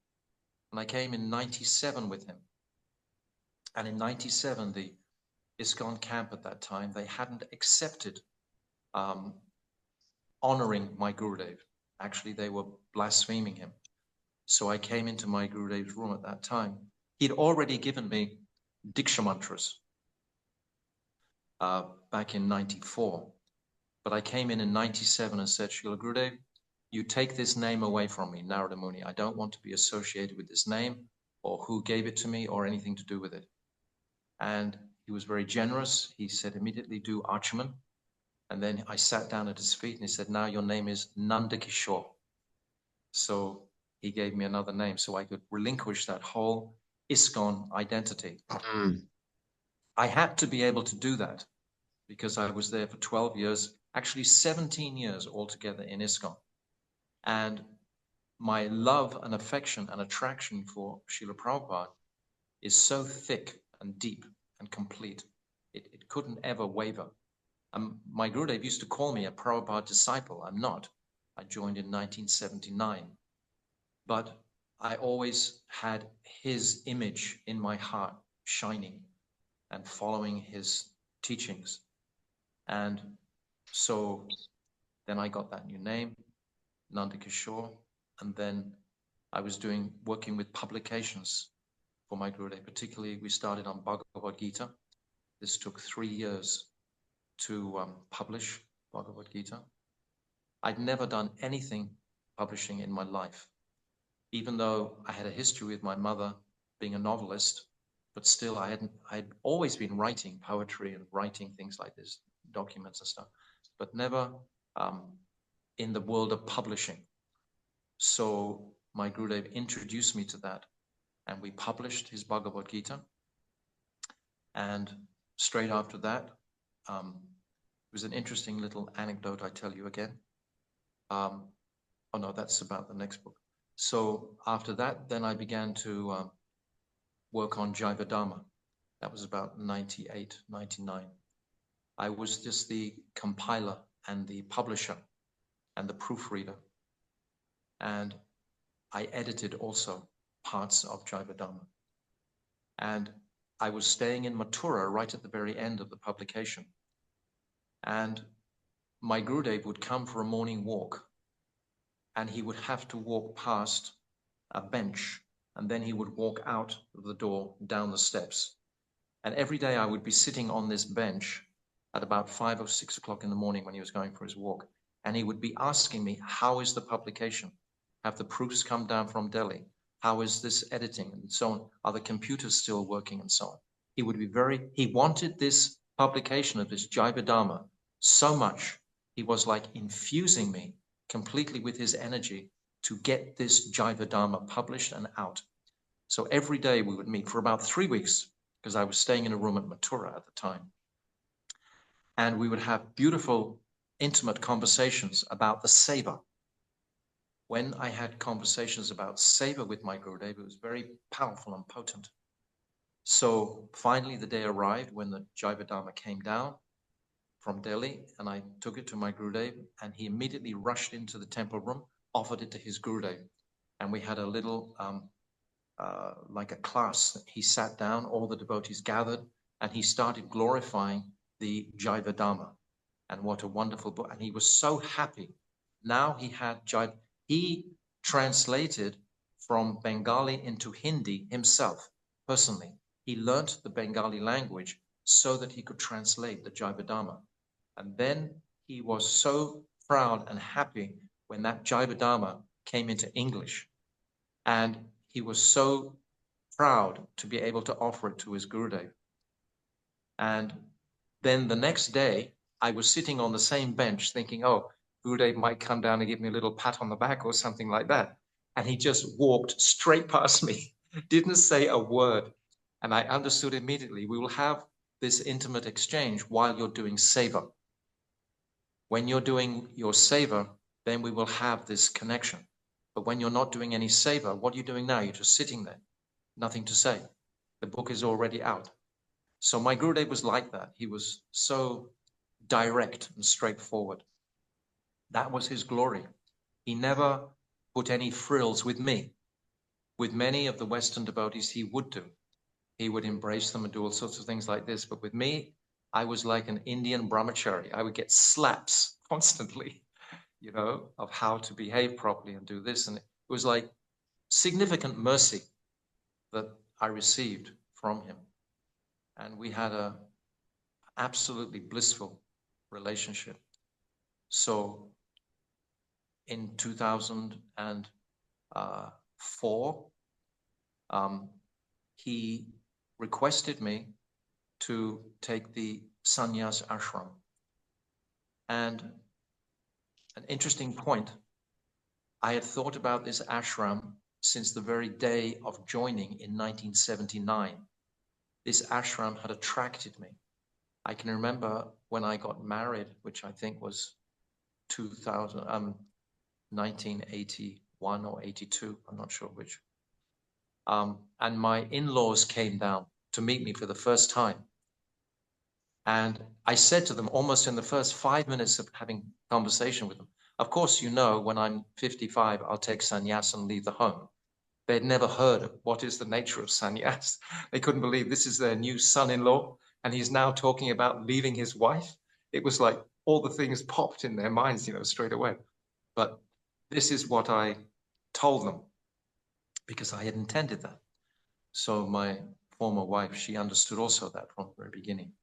And I came in 97 with him. And in 97, the ISKCON camp at that time, they hadn't accepted honoring my Gurudev. Actually, they were blaspheming him. So I came into my Gurudev's room at that time. He'd already given me Diksha mantras back in 94. But I came in 97 and said, Srila Gurudev, you take this name away from me, Narada Muni. I don't want to be associated with this name or who gave it to me or anything to do with it. And he was very generous. He said, immediately do Archaman. And then I sat down at his feet and he said, now your name is Nanda Kishore. So he gave me another name so I could relinquish that whole ISKCON identity. I had to be able to do that because I was there for 12 years, actually 17 years altogether in ISKCON. And my love and affection and attraction for Srila Prabhupada is so thick and deep and complete. It couldn't ever waver. My Gurudev used to call me a Prabhupada disciple. I'm not. I joined in 1979. But I always had his image in my heart shining and following his teachings. And so then I got that new name, Nanda Kishore, and then I was working with publications for my Gurudev. Particularly, we started on Bhagavad Gita. This took 3 years to publish Bhagavad Gita. I'd never done anything publishing in my life, even though I had a history with my mother being a novelist, but still I'd always been writing poetry and writing things like this, documents and stuff, but never in the world of publishing. So my Gurudev introduced me to that, and we published his Bhagavad Gita. And straight after that, it was an interesting little anecdote I tell you again. Oh no, that's about the next book. So after that, then I began to work on Jiva Dharma. That was about 98, 99. I was just the compiler and the publisher and the proofreader. and I edited also parts of Jivadhamma. And I was staying in Mathura right at the very end of the publication. And my Gurudev would come for a morning walk, and he would have to walk past a bench, and then he would walk out of the door down the steps. And every day I would be sitting on this bench at about 5 or 6 o'clock in the morning when he was going for his walk. And he would be asking me, how is the publication? Have the proofs come down from Delhi? How is this editing? And so on. Are the computers still working? And so on. He would be he wanted this publication of this Jivadhamma so much. He was like infusing me completely with his energy to get this Jivadhamma published and out. So every day we would meet for about 3 weeks, because I was staying in a room at Mathura at the time. And we would have beautiful, intimate conversations about the seva. When I had conversations about seva with my Gurudev, it was very powerful and potent. So finally the day arrived when the Jivadhamma came down from Delhi, and I took it to my Gurudev, and he immediately rushed into the temple room, offered it to his Gurudev. And we had a little, like a class. He sat down, all the devotees gathered, and he started glorifying the Jivadhamma. And what a wonderful book. And he was so happy. Now he had he translated from Bengali into Hindi himself, personally. He learnt the Bengali language so that he could translate the Jivadhamma. And then he was so proud and happy when that Jivadhamma came into English. And he was so proud to be able to offer it to his Gurudev. And then the next day, I was sitting on the same bench thinking, oh, Gurudev might come down and give me a little pat on the back or something like that. And he just walked straight past me, didn't say a word. And I understood immediately, we will have this intimate exchange while you're doing seva. When you're doing your seva, then we will have this connection. But when you're not doing any seva, what are you doing now? You're just sitting there, nothing to say. The book is already out. So my Gurudev was like that. He was so direct and straightforward. That was his glory. He never put any frills with me. With many of the Western devotees, he would do. He would embrace them and do all sorts of things like this. But with me, I was like an Indian brahmachari. I would get slaps constantly, you know, of how to behave properly and do this. And it was like significant mercy that I received from him. And we had a absolutely blissful relationship. So in 2004, he requested me to take the sannyas ashram. And an interesting point, I had thought about this ashram since the very day of joining in 1979. This ashram had attracted me. I can remember when I got married, which I think was 1981 or 82, I'm not sure which. And my in-laws came down to meet me for the first time. And I said to them almost in the first 5 minutes of having conversation with them, of course, you know, when I'm 55, I'll take sannyas and leave the home. They'd never heard of what is the nature of sannyas. They couldn't believe this is their new son-in-law, and he's now talking about leaving his wife. It was like all the things popped in their minds, you know, straight away. But this is what I told them, because I had intended that. So my former wife, she understood also that from the very beginning.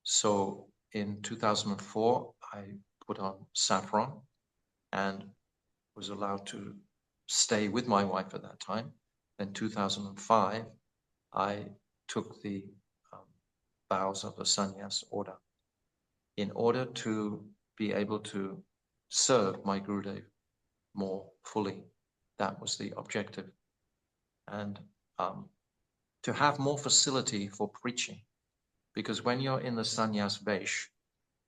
So in 2004, I put on saffron and was allowed to stay with my wife at that time. Then 2005, I took the vows of the sannyas order in order to be able to serve my Gurudev more fully. That was the objective. And to have more facility for preaching. Because when you're in the sannyas vesh,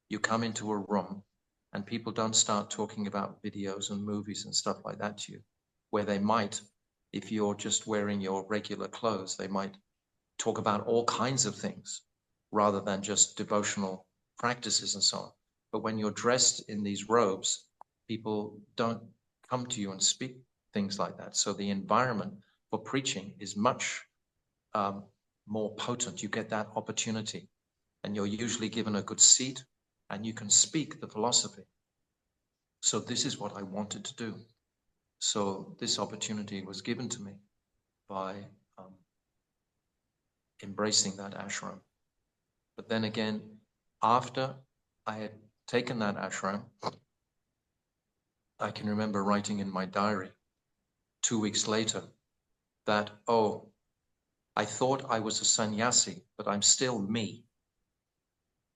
you come into a room and people don't start talking about videos and movies and stuff like that to you, where they might, if you're just wearing your regular clothes, they might talk about all kinds of things rather than just devotional practices and so on. But when you're dressed in these robes, people don't come to you and speak things like that. So the environment for preaching is much more potent. You get that opportunity, and you're usually given a good seat, and you can speak the philosophy. So this is what I wanted to do. So this opportunity was given to me by embracing that ashram. But then again, after I had taken that ashram, I can remember writing in my diary 2 weeks later that, oh, I thought I was a sannyasi, but I'm still me.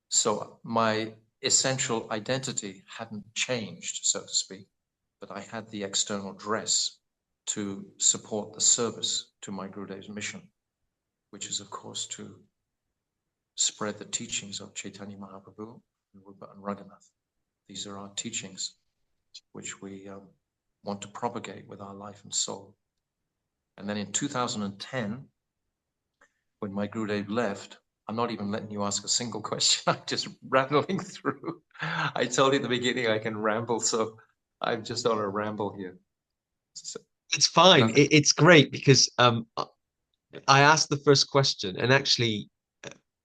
So my essential identity hadn't changed, so to speak, but I had the external dress to support the service to my Gurudev's mission, which is, of course, to spread the teachings of Chaitanya Mahaprabhu and Rupa and Raghunath. These are our teachings which we want to propagate with our life and soul. And then in 2010, when my Gurudev left, I'm not even letting you ask a single question. I'm just rambling through. I told you at the beginning I can ramble, so I'm just on a ramble here. So, It's fine. It's great because I asked the first question, and actually,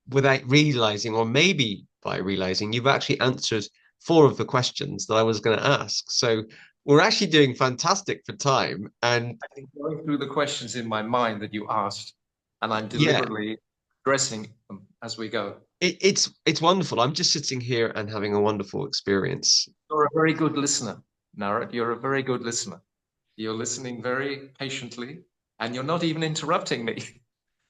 without realizing, or maybe by realizing, you've actually answered 4 of the questions that I was going to ask. So we're actually doing fantastic for time. And I've been going through the questions in my mind that you asked, and I'm yeah, deliberately addressing them as we go. it's wonderful. I'm just sitting here and having a wonderful experience. You're a very good listener, Narat. You're a very good listener. You're listening very patiently, and you're not even interrupting me.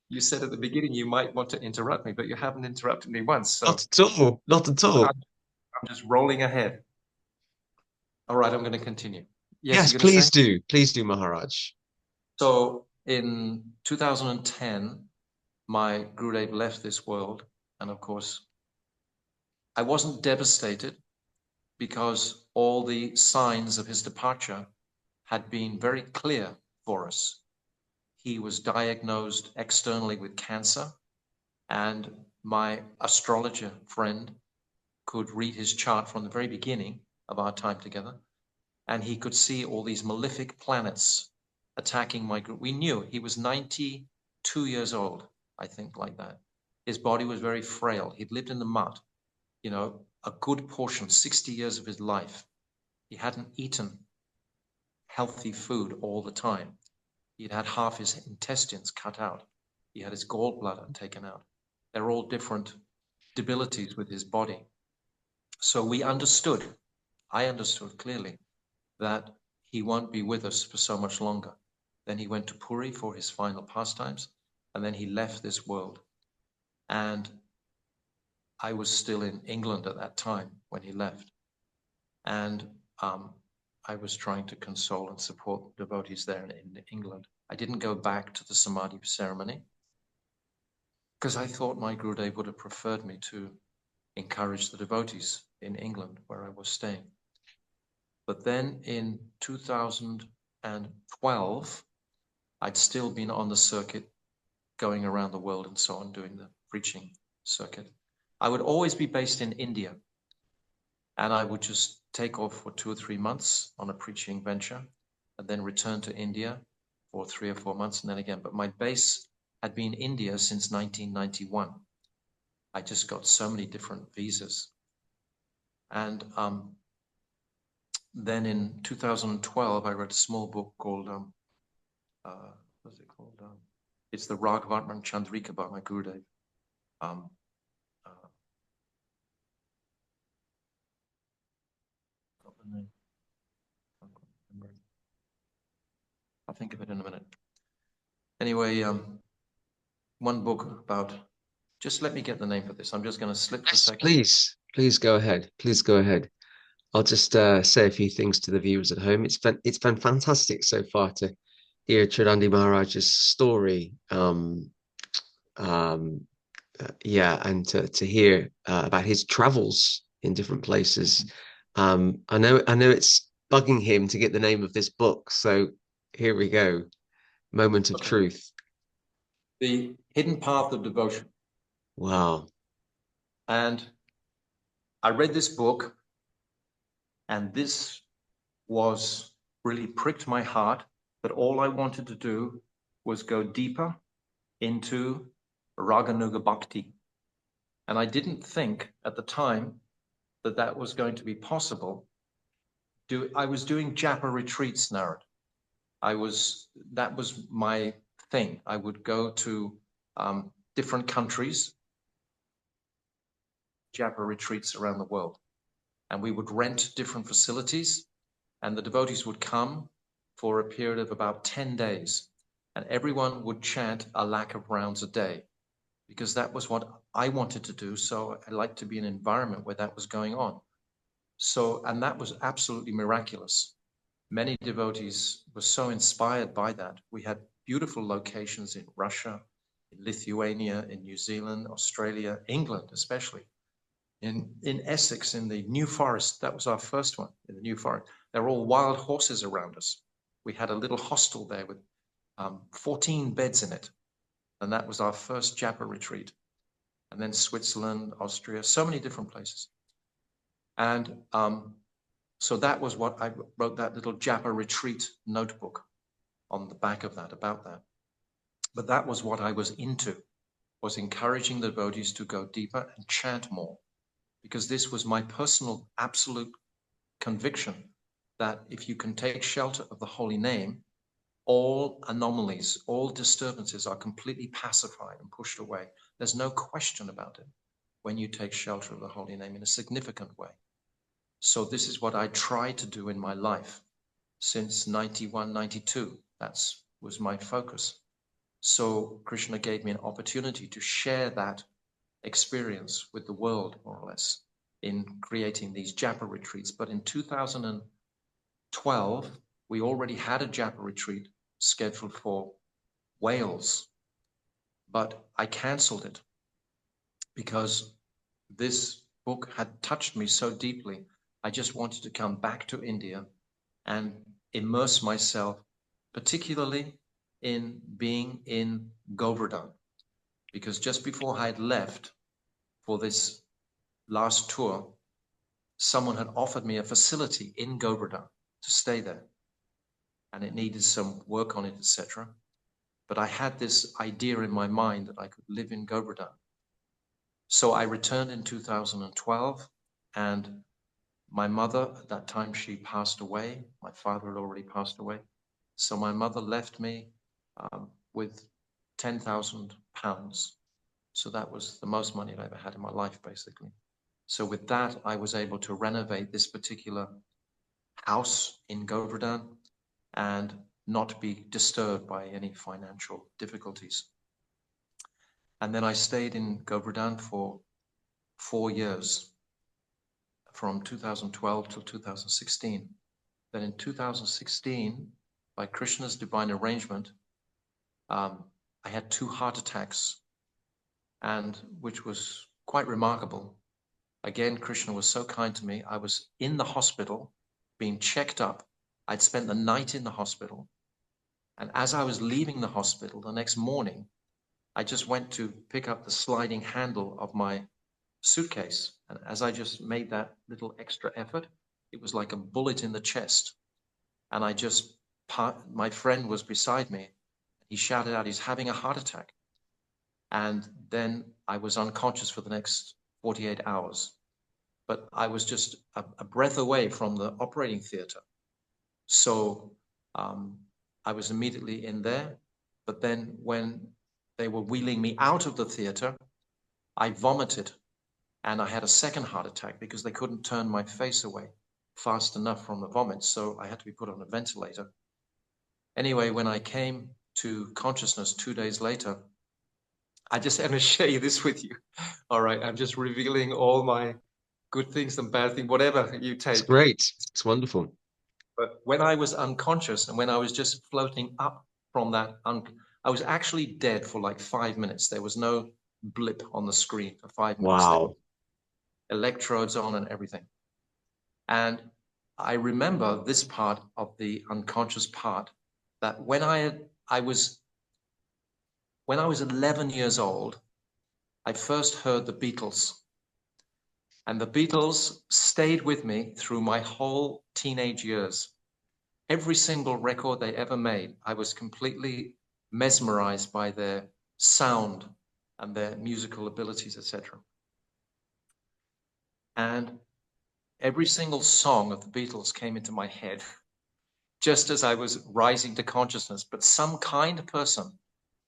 You said at the beginning you might want to interrupt me, but you haven't interrupted me once. So Not at all. Not at all. I'm just rolling ahead. All right, I'm going to continue. Yes, Yes, you're going to say? please do. Please do, Maharaj. So in 2010, my Gurudev left this world. And of course, I wasn't devastated because all the signs of his departure had been very clear for us. He was diagnosed externally with cancer, and my astrologer friend could read his chart from the very beginning of our time together, and he could see all these malefic planets attacking my group. We knew he was 92 years old, I think, like that. His body was very frail. He'd lived in the mud, you know, a good portion, 60 years of his life. He hadn't eaten healthy food all the time. He'd had half his intestines cut out. He had his gallbladder taken out. They're all different debilities with his body. So we understood, I understood clearly, that he won't be with us for so much longer. Then he went to Puri for his final pastimes, and then he left this world. And I was still in England at that time when he left. And I was trying to console and support devotees there in England. I didn't go back to the Samadhi ceremony because I thought my Gurudev would have preferred me to encourage the devotees in England where I was staying. But then in 2012, I'd still been on the circuit, going around the world and so on, doing the preaching circuit. I would always be based in India, and I would just take off for 2 or 3 months on a preaching venture and then return to India for 3 or 4 months and then again. But my base had been India since 1991. I just got so many different visas. And then in 2012, I read a small book called, what's it called? It's the Raghavatman Chandrika by my Gurudev. I'll think of it in a minute. Anyway, one book about, just let me get the name for this. I'm just going to slip for a Yes, second. please go ahead. Please go ahead. I'll just say a few things to the viewers at home. It's been fantastic so far to hear Tridandi Maharaj's story. Yeah, and to hear about his travels in different places. I know it's bugging him to get the name of this book. So here we go. Moment of truth. The Hidden Path of Devotion. Wow. And I read this book, and this was really pricked my heart that all I wanted to do was go deeper into Raganuga Bhakti. And I didn't think at the time that that was going to be possible. I was doing japa retreats, Narad. That was my thing. I would go to different countries, japa retreats around the world. And we would rent different facilities, and the devotees would come for a period of about 10 days. And everyone would chant a lakh of rounds a day, because that was what I wanted to do. So I liked to be in an environment where that was going on. So, and that was absolutely miraculous. Many devotees were so inspired by that. We had beautiful locations in Russia, in Lithuania, in New Zealand, Australia, England especially. In Essex, in the New Forest, that was our first one, in the New Forest. There were all wild horses around us. We had a little hostel there with 14 beds in it. And that was our first japa retreat. And then Switzerland, Austria, so many different places. And so that was what I wrote, that little japa retreat notebook on the back of that, about that. But that was what I was into, was encouraging the devotees to go deeper and chant more. Because this was my personal absolute conviction that if you can take shelter of the holy name, all anomalies, all disturbances are completely pacified and pushed away. There's no question about it when you take shelter of the holy name in a significant way. So this is what I tried to do in my life since 91, 92. That was my focus. So Krishna gave me an opportunity to share that experience with the world, more or less, in creating these japa retreats. But in 2012, we already had a japa retreat scheduled for Wales, but I canceled it because this book had touched me so deeply. I just wanted to come back to India and immerse myself, particularly in being in Govardhan, because just before I had left for this last tour, someone had offered me a facility in Govardhan to stay there, and it needed some work on it, etc. But I had this idea in my mind that I could live in Govardhan. So I returned in 2012, and my mother, at that time, she passed away. My father had already passed away. So my mother left me with £10,000. So that was the most money I ever had in my life, basically. So with that, I was able to renovate this particular house in Govardhan and not be disturbed by any financial difficulties. And then I stayed in Govardhan for 4 years, from 2012 till 2016. Then in 2016, by Krishna's divine arrangement, I had 2 heart attacks, and which was quite remarkable. Again, Krishna was so kind to me. I was in the hospital being checked up. I'd spent the night in the hospital. And as I was leaving the hospital the next morning, I just went to pick up the sliding handle of my suitcase. And as I just made that little extra effort, it was like a bullet in the chest. And my friend was beside me. He shouted out, he's having a heart attack. And then I was unconscious for the next 48 hours. But I was just a breath away from the operating theater. So I was immediately in there. But then when they were wheeling me out of the theater, I vomited. And I had a second heart attack because they couldn't turn my face away fast enough from the vomit. So I had to be put on a ventilator. Anyway, when I came to consciousness 2 days later, I just want to share this with you. All right, I'm just revealing all my good things and bad things, whatever you take. It's great. It's wonderful. But when I was unconscious and when I was just floating up from that, I was actually dead for like 5 minutes. There was no blip on the screen for 5 minutes. Wow. Electrodes on and everything. And I remember this part of the unconscious part, that when I was 11 years old, I first heard the Beatles. And the Beatles stayed with me through my whole teenage years. Every single record they ever made, I was completely mesmerized by their sound and their musical abilities, etc. And every single song of the Beatles came into my head just as I was rising to consciousness. But some kind person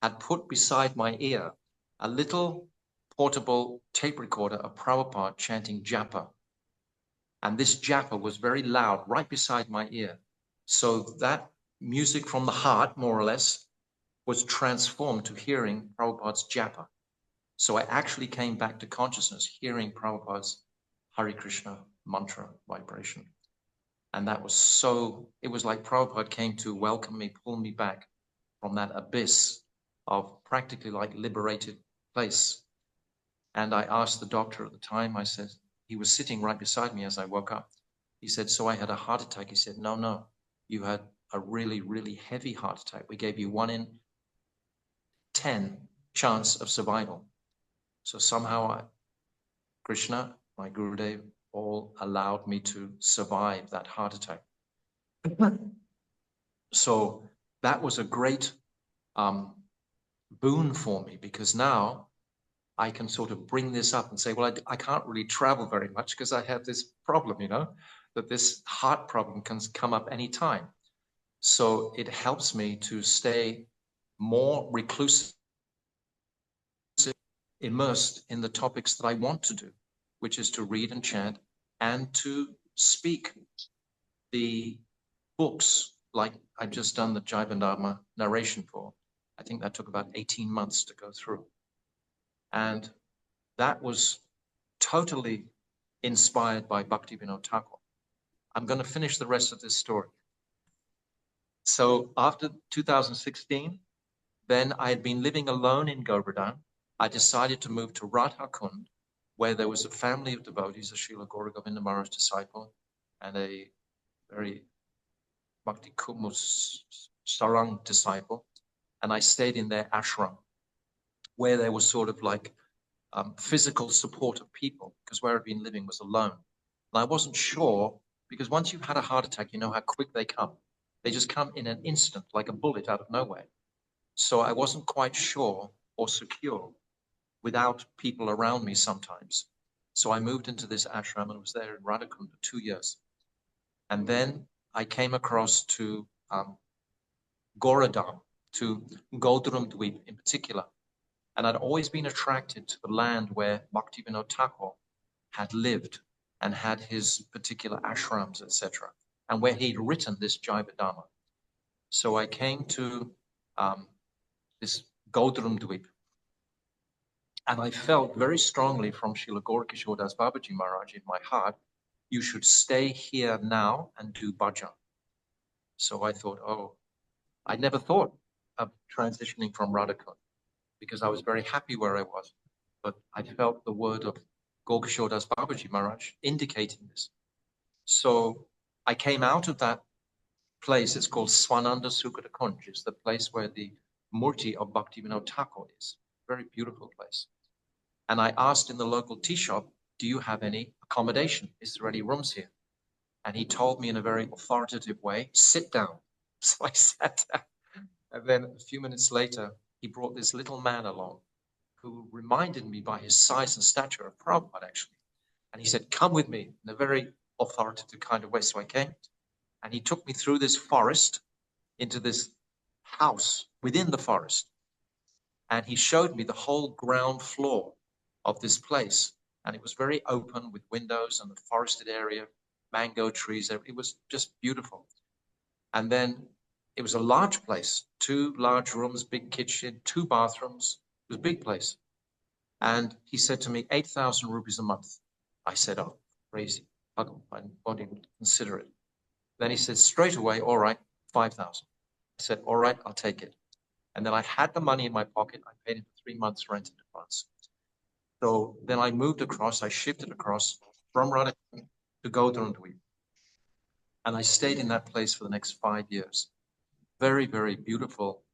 had put beside my ear a little portable tape recorder of Prabhupada chanting japa. And this japa was very loud right beside my ear. So that music from the heart, more or less, was transformed to hearing Prabhupada's japa. So I actually came back to consciousness hearing Prabhupada's Hare Krishna mantra vibration. And that was so, it was like Prabhupada came to welcome me, pull me back from that abyss of practically like liberated place. And I asked the doctor at the time, I said, he was sitting right beside me as I woke up. He said, so I had a heart attack. He said, no, you had a really, really heavy heart attack. We gave you 1 in 10 chance of survival. So somehow Krishna, my Gurudev, all allowed me to survive that heart attack. So that was a great boon for me, because now I can sort of bring this up and say, well, I can't really travel very much because I have this problem, that this heart problem can come up anytime. So it helps me to stay more reclusive, immersed in the topics that I want to do, which is to read and chant and to speak the books like I've just done the Bhaktivedanta narration for. I think that took about 18 months to go through. And that was totally inspired by Bhaktivedanta Thakur. I'm going to finish the rest of this story. So after 2016, then I had been living alone in Govardhan. I decided to move to Radhakund, where there was a family of devotees, a Srila Gaura Govinda Maharaj disciple, and a very Bhakti Kumus Sarang disciple. And I stayed in their ashram, where there was sort of like physical support of people, because where I'd been living was alone. And I wasn't sure, because once you've had a heart attack, you know how quick they come. They just come in an instant, like a bullet out of nowhere. So I wasn't quite sure or secure without people around me sometimes. So I moved into this ashram and was there in Radhakund for 2 years. And then I came across to Goradam, to Goldaram Dweep in particular. And I'd always been attracted to the land where Bhaktivedanta Thakur had lived and had his particular ashrams, etc., and where he'd written this Jivadharma. So I came to this Goldaram Dweep, and I felt very strongly from Srila Gaura Das Babaji Maharaj in my heart, you should stay here now and do bhajan. So I thought, I never thought of transitioning from Radhakund, because I was very happy where I was. But I felt the word of Gaura Das Babaji Maharaj indicating this. So I came out of that place. It's called Swananda Sukata Kunj. It's the place where the Murti of Bhaktivedanta Thakur is. Very beautiful place. And I asked in the local tea shop, do you have any accommodation? Is there any rooms here? And he told me in a very authoritative way, sit down. So I sat down. And then a few minutes later, he brought this little man along who reminded me by his size and stature of Prabhupada, actually. And he said, come with me, in a very authoritative kind of way. So I came, and he took me through this forest into this house within the forest. And he showed me the whole ground floor of this place. And it was very open with windows and the forested area, mango trees. It was just beautiful. And then it was a large place, 2 large rooms, big kitchen, 2 bathrooms. It was a big place. And he said to me, 8,000 rupees a month. I said, oh, crazy. I won't even consider it. Then he said straight away, all right, 5,000. I said, all right, I'll take it. And then I had the money in my pocket. I paid him for 3 months rent in advance. So then I moved across, I shifted across from Radhakund to Goldaram Dweep. And I stayed in that place for the next 5 years. Very, very beautiful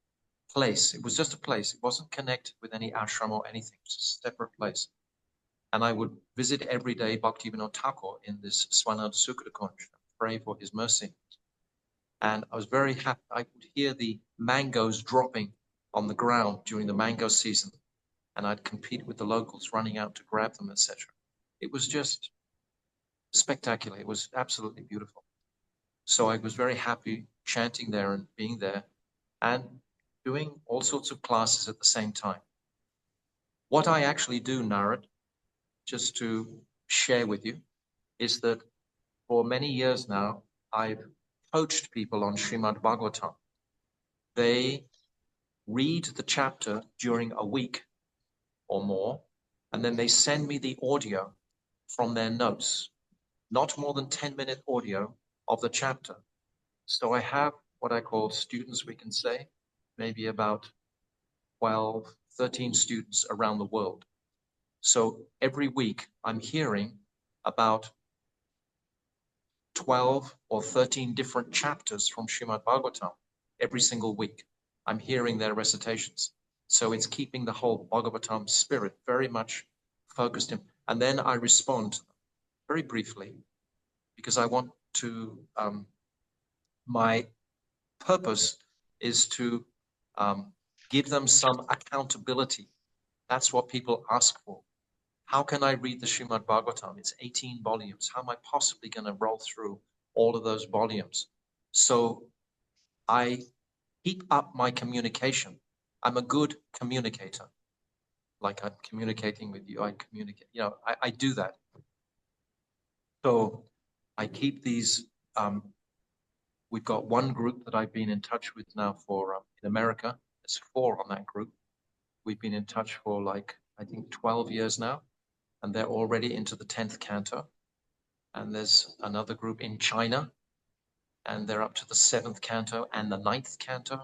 place. It was just a place. It wasn't connected with any ashram or anything. It was a separate place. And I would visit every day Bhaktivedanta Thakur in this Swananda Sukata Kunj, pray for his mercy. And I was very happy. I could hear the mangoes dropping on the ground during the mango season. And I'd compete with the locals running out to grab them, etc. It was just spectacular. It was absolutely beautiful. So I was very happy chanting there and being there and doing all sorts of classes at the same time. What I actually do, Narad, just to share with you, is that for many years now, I've coached people on Srimad Bhagavatam. They read the chapter during a week or more, and then they send me the audio from their notes, not more than 10-minute audio of the chapter. So I have what I call students, we can say, maybe about 12, 13 students around the world. So every week I'm hearing about 12 or 13 different chapters from Srimad Bhagavatam every single week. I'm hearing their recitations. So it's keeping the whole Bhagavatam spirit very much focused in. And then I respond very briefly because I want to, my purpose is to give them some accountability. That's what people ask for. How can I read the Srimad Bhagavatam? It's 18 volumes. How am I possibly going to roll through all of those volumes? So I keep up my communication. I'm a good communicator. Like I'm communicating with you. I communicate, I do that. So I keep these, we've got one group that I've been in touch with now for, in America, there's 4 on that group. We've been in touch for like, I think 12 years now, and they're already into the 10th canto. And there's another group in China, and they're up to the 7th canto and the 9th canto.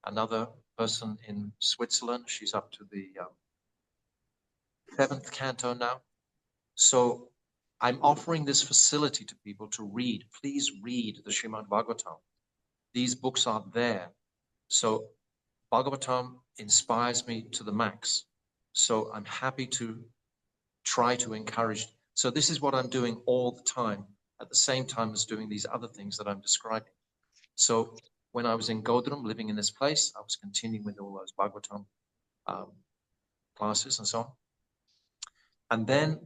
Another person in Switzerland, she's up to the 7th canto now. So I'm offering this facility to people to read. Please read the Srimad Bhagavatam. These books are there. So Bhagavatam inspires me to the max. So I'm happy to try to encourage. So this is what I'm doing all the time, at the same time as doing these other things that I'm describing. So when I was in Godram, living in this place, I was continuing with all those Bhagavatam classes and so on. And then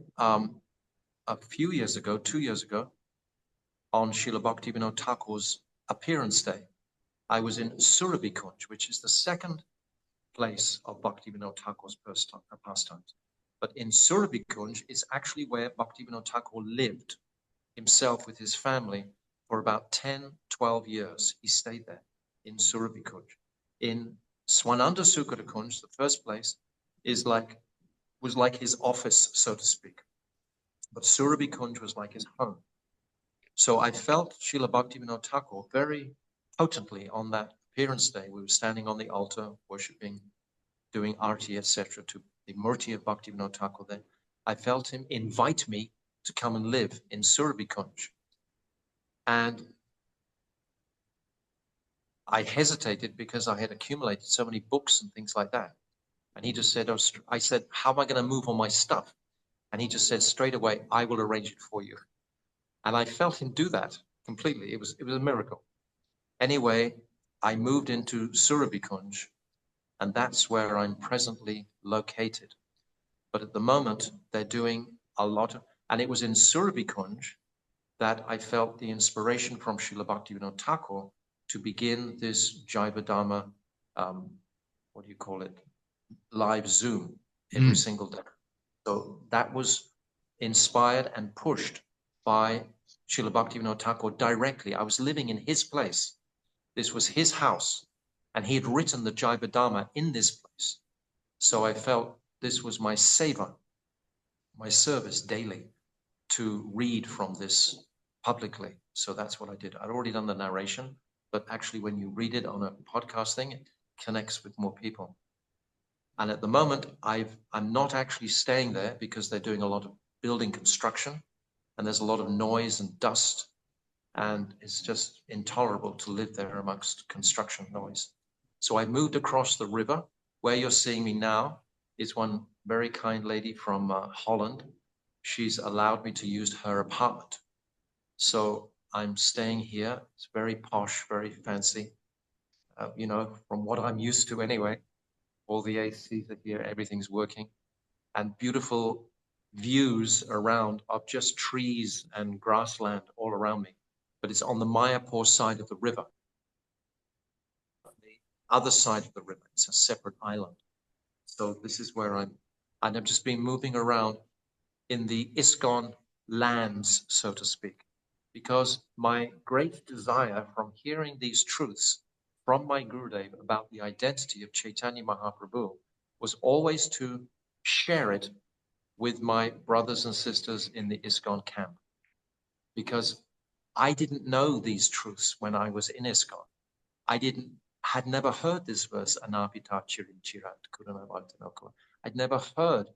a few years ago, 2 years ago, on Srila Bhaktivedanta Thakur's appearance day, I was in Surabhikunj, which is the second place of Bhaktivedanta Thakur's pastimes. But in Surabhikunj is actually where Bhaktivedanta Thakur lived himself with his family for about 10, 12 years. He stayed there in Surabhikunj. In Swananda Sukadakunj, the first place, was like his office, so to speak. But Surabhikunj was like his home. So I felt Srila Bhaktivedanta Thakur very potently on that appearance day. We were standing on the altar, worshipping, doing arti, etc., to the Murti of Bhaktivedanta Thakur there. I felt him invite me to come and live in Surabhikunj. And I hesitated because I had accumulated so many books and things like that. And he just said, I said, how am I going to move all my stuff? And he just said straight away, I will arrange it for you. And I felt him do that completely. It was a miracle. Anyway, I moved into Surabhikunj, and that's where I'm presently located. But at the moment, they're doing a lot of, and it was in Surabhikunj that I felt the inspiration from Srila Bhaktivedanta Thakur to begin this Jaiva Dharma, what do you call it, live Zoom every single day. So that was inspired and pushed by Srila Bhaktivedanta Thakur directly. I was living in his place. This was his house, and he had written the Jaiva Dharma in this place. So I felt this was my seva, my service daily, to read from this publicly. So that's what I did. I'd already done the narration, but actually when you read it on a podcast thing, it connects with more people. And at the moment, I'm not actually staying there because they're doing a lot of building construction, and there's a lot of noise and dust, and it's just intolerable to live there amongst construction noise. So I moved across the river. Where you're seeing me now is one very kind lady from Holland. She's allowed me to use her apartment. So I'm staying here. It's very posh, very fancy, you know, from what I'm used to anyway. All the ACs are here, everything's working, and beautiful views around of just trees and grassland all around me. But it's on the Mayapur side of the river. On the other side of the river, it's a separate island. So this is where and I've just been moving around in the ISKCON lands, so to speak, because my great desire from hearing these truths from my Gurudev about the identity of Chaitanya Mahaprabhu was always to share it with my brothers and sisters in the ISKCON camp, because I didn't know these truths when I was in ISKCON. Had never heard this verse, Anapita Chirin Chirat Kuranavartanokala. I'd never heard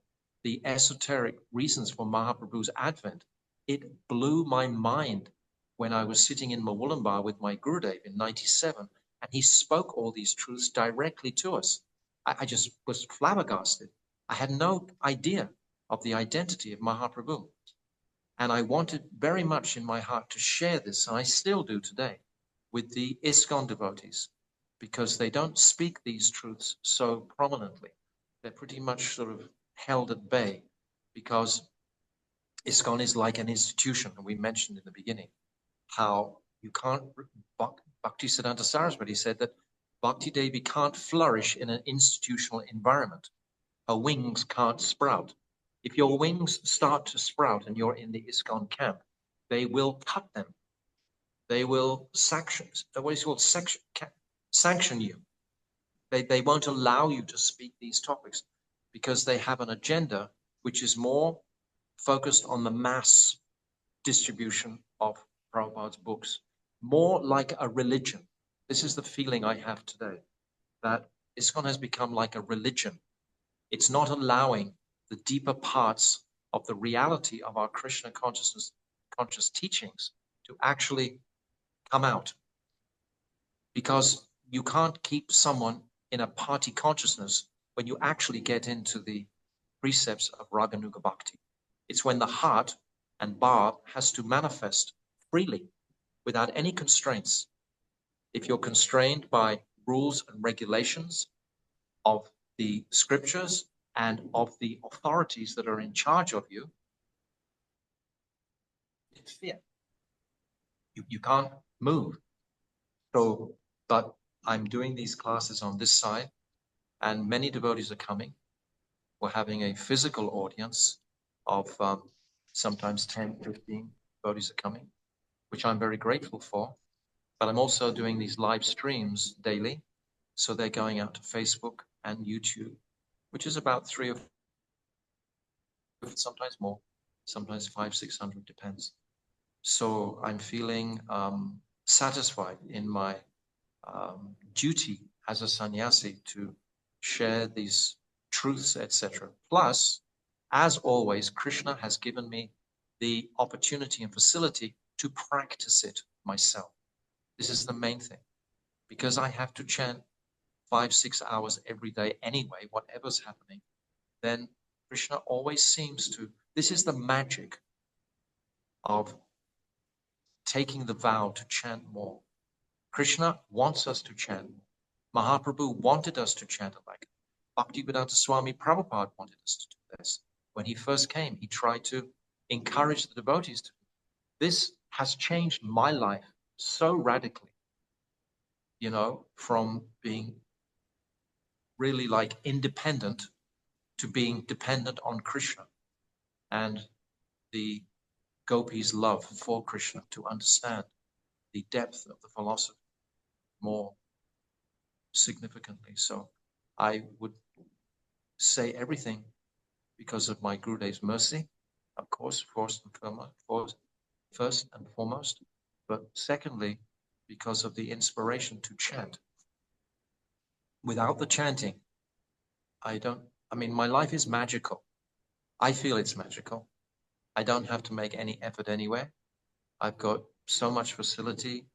the esoteric reasons for Mahaprabhu's advent. It blew my mind when I was sitting in Mawulambar with my Gurudev in 97, and he spoke all these truths directly to us. I just was flabbergasted. I had no idea of the identity of Mahaprabhu. And I wanted very much in my heart to share this, and I still do today, with the ISKCON devotees, because they don't speak these truths so prominently. They're pretty much sort of held at bay, because ISKCON is like an institution. And we mentioned in the beginning how you can't, Bhaktisiddhanta Saraswati said that Bhakti Devi can't flourish in an institutional environment. Her wings can't sprout. If your wings start to sprout and you're in the ISKCON camp, they will cut them. They will sanction you. They won't allow you to speak these topics because they have an agenda which is more focused on the mass distribution of Prabhupada's books, more like a religion. This is the feeling I have today, that ISKCON has become like a religion. It's not allowing the deeper parts of the reality of our Krishna conscious teachings to actually come out. Because you can't keep someone in a party consciousness when you actually get into the precepts of Raganuga Bhakti. It's when the heart and bhav has to manifest freely without any constraints. If you're constrained by rules and regulations of the scriptures and of the authorities that are in charge of you, it's fear. You can't move. So, but I'm doing these classes on this side, and many devotees are coming. We're having a physical audience of sometimes 10, 15 devotees are coming, which I'm very grateful for. But I'm also doing these live streams daily. So they're going out to Facebook and YouTube, which is about 3 or 4, sometimes more, sometimes 500, 600, depends. So I'm feeling satisfied in my duty as a sannyasi to share these truths, etc. Plus, as always, Krishna has given me the opportunity and facility to practice it myself. This is the main thing, because I have to chant 5, 6 hours every day anyway, whatever's happening. Then Krishna always seems to, this is the magic of taking the vow to chant more. Krishna wants us to chant. Mahaprabhu wanted us to chant like Bhaktivedanta Swami Prabhupada wanted us to do this. When he first came, he tried to encourage the devotees to. This has changed my life so radically, you know, from being really like independent to being dependent on Krishna and the gopis' love for Krishna, to understand the depth of the philosophy more significantly. So I would say everything because of my Gurudev's mercy, of course, first and foremost, but secondly, because of the inspiration to chant. Without the chanting, my life is magical. I feel it's magical. I don't have to make any effort anywhere. I've got so much facility.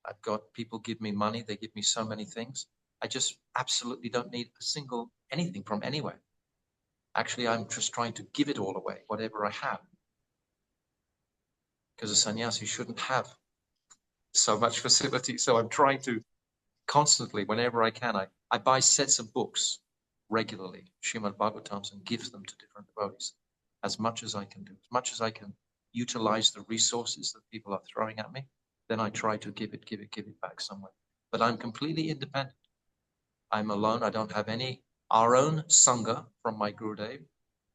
I've got people give me money. They give me so many things. I just absolutely don't need a single anything from anywhere. Actually, I'm just trying to give it all away, whatever I have. Because a sannyasi shouldn't have so much facility. So I'm trying to constantly, whenever I can, I buy sets of books regularly, Srimad Bhagavatams, and give them to different devotees as much as I can do, as much as I can utilize the resources that people are throwing at me. Then I try to give it back somewhere. But I'm completely independent. I'm alone. I don't have any. Our own Sangha from my Gurudev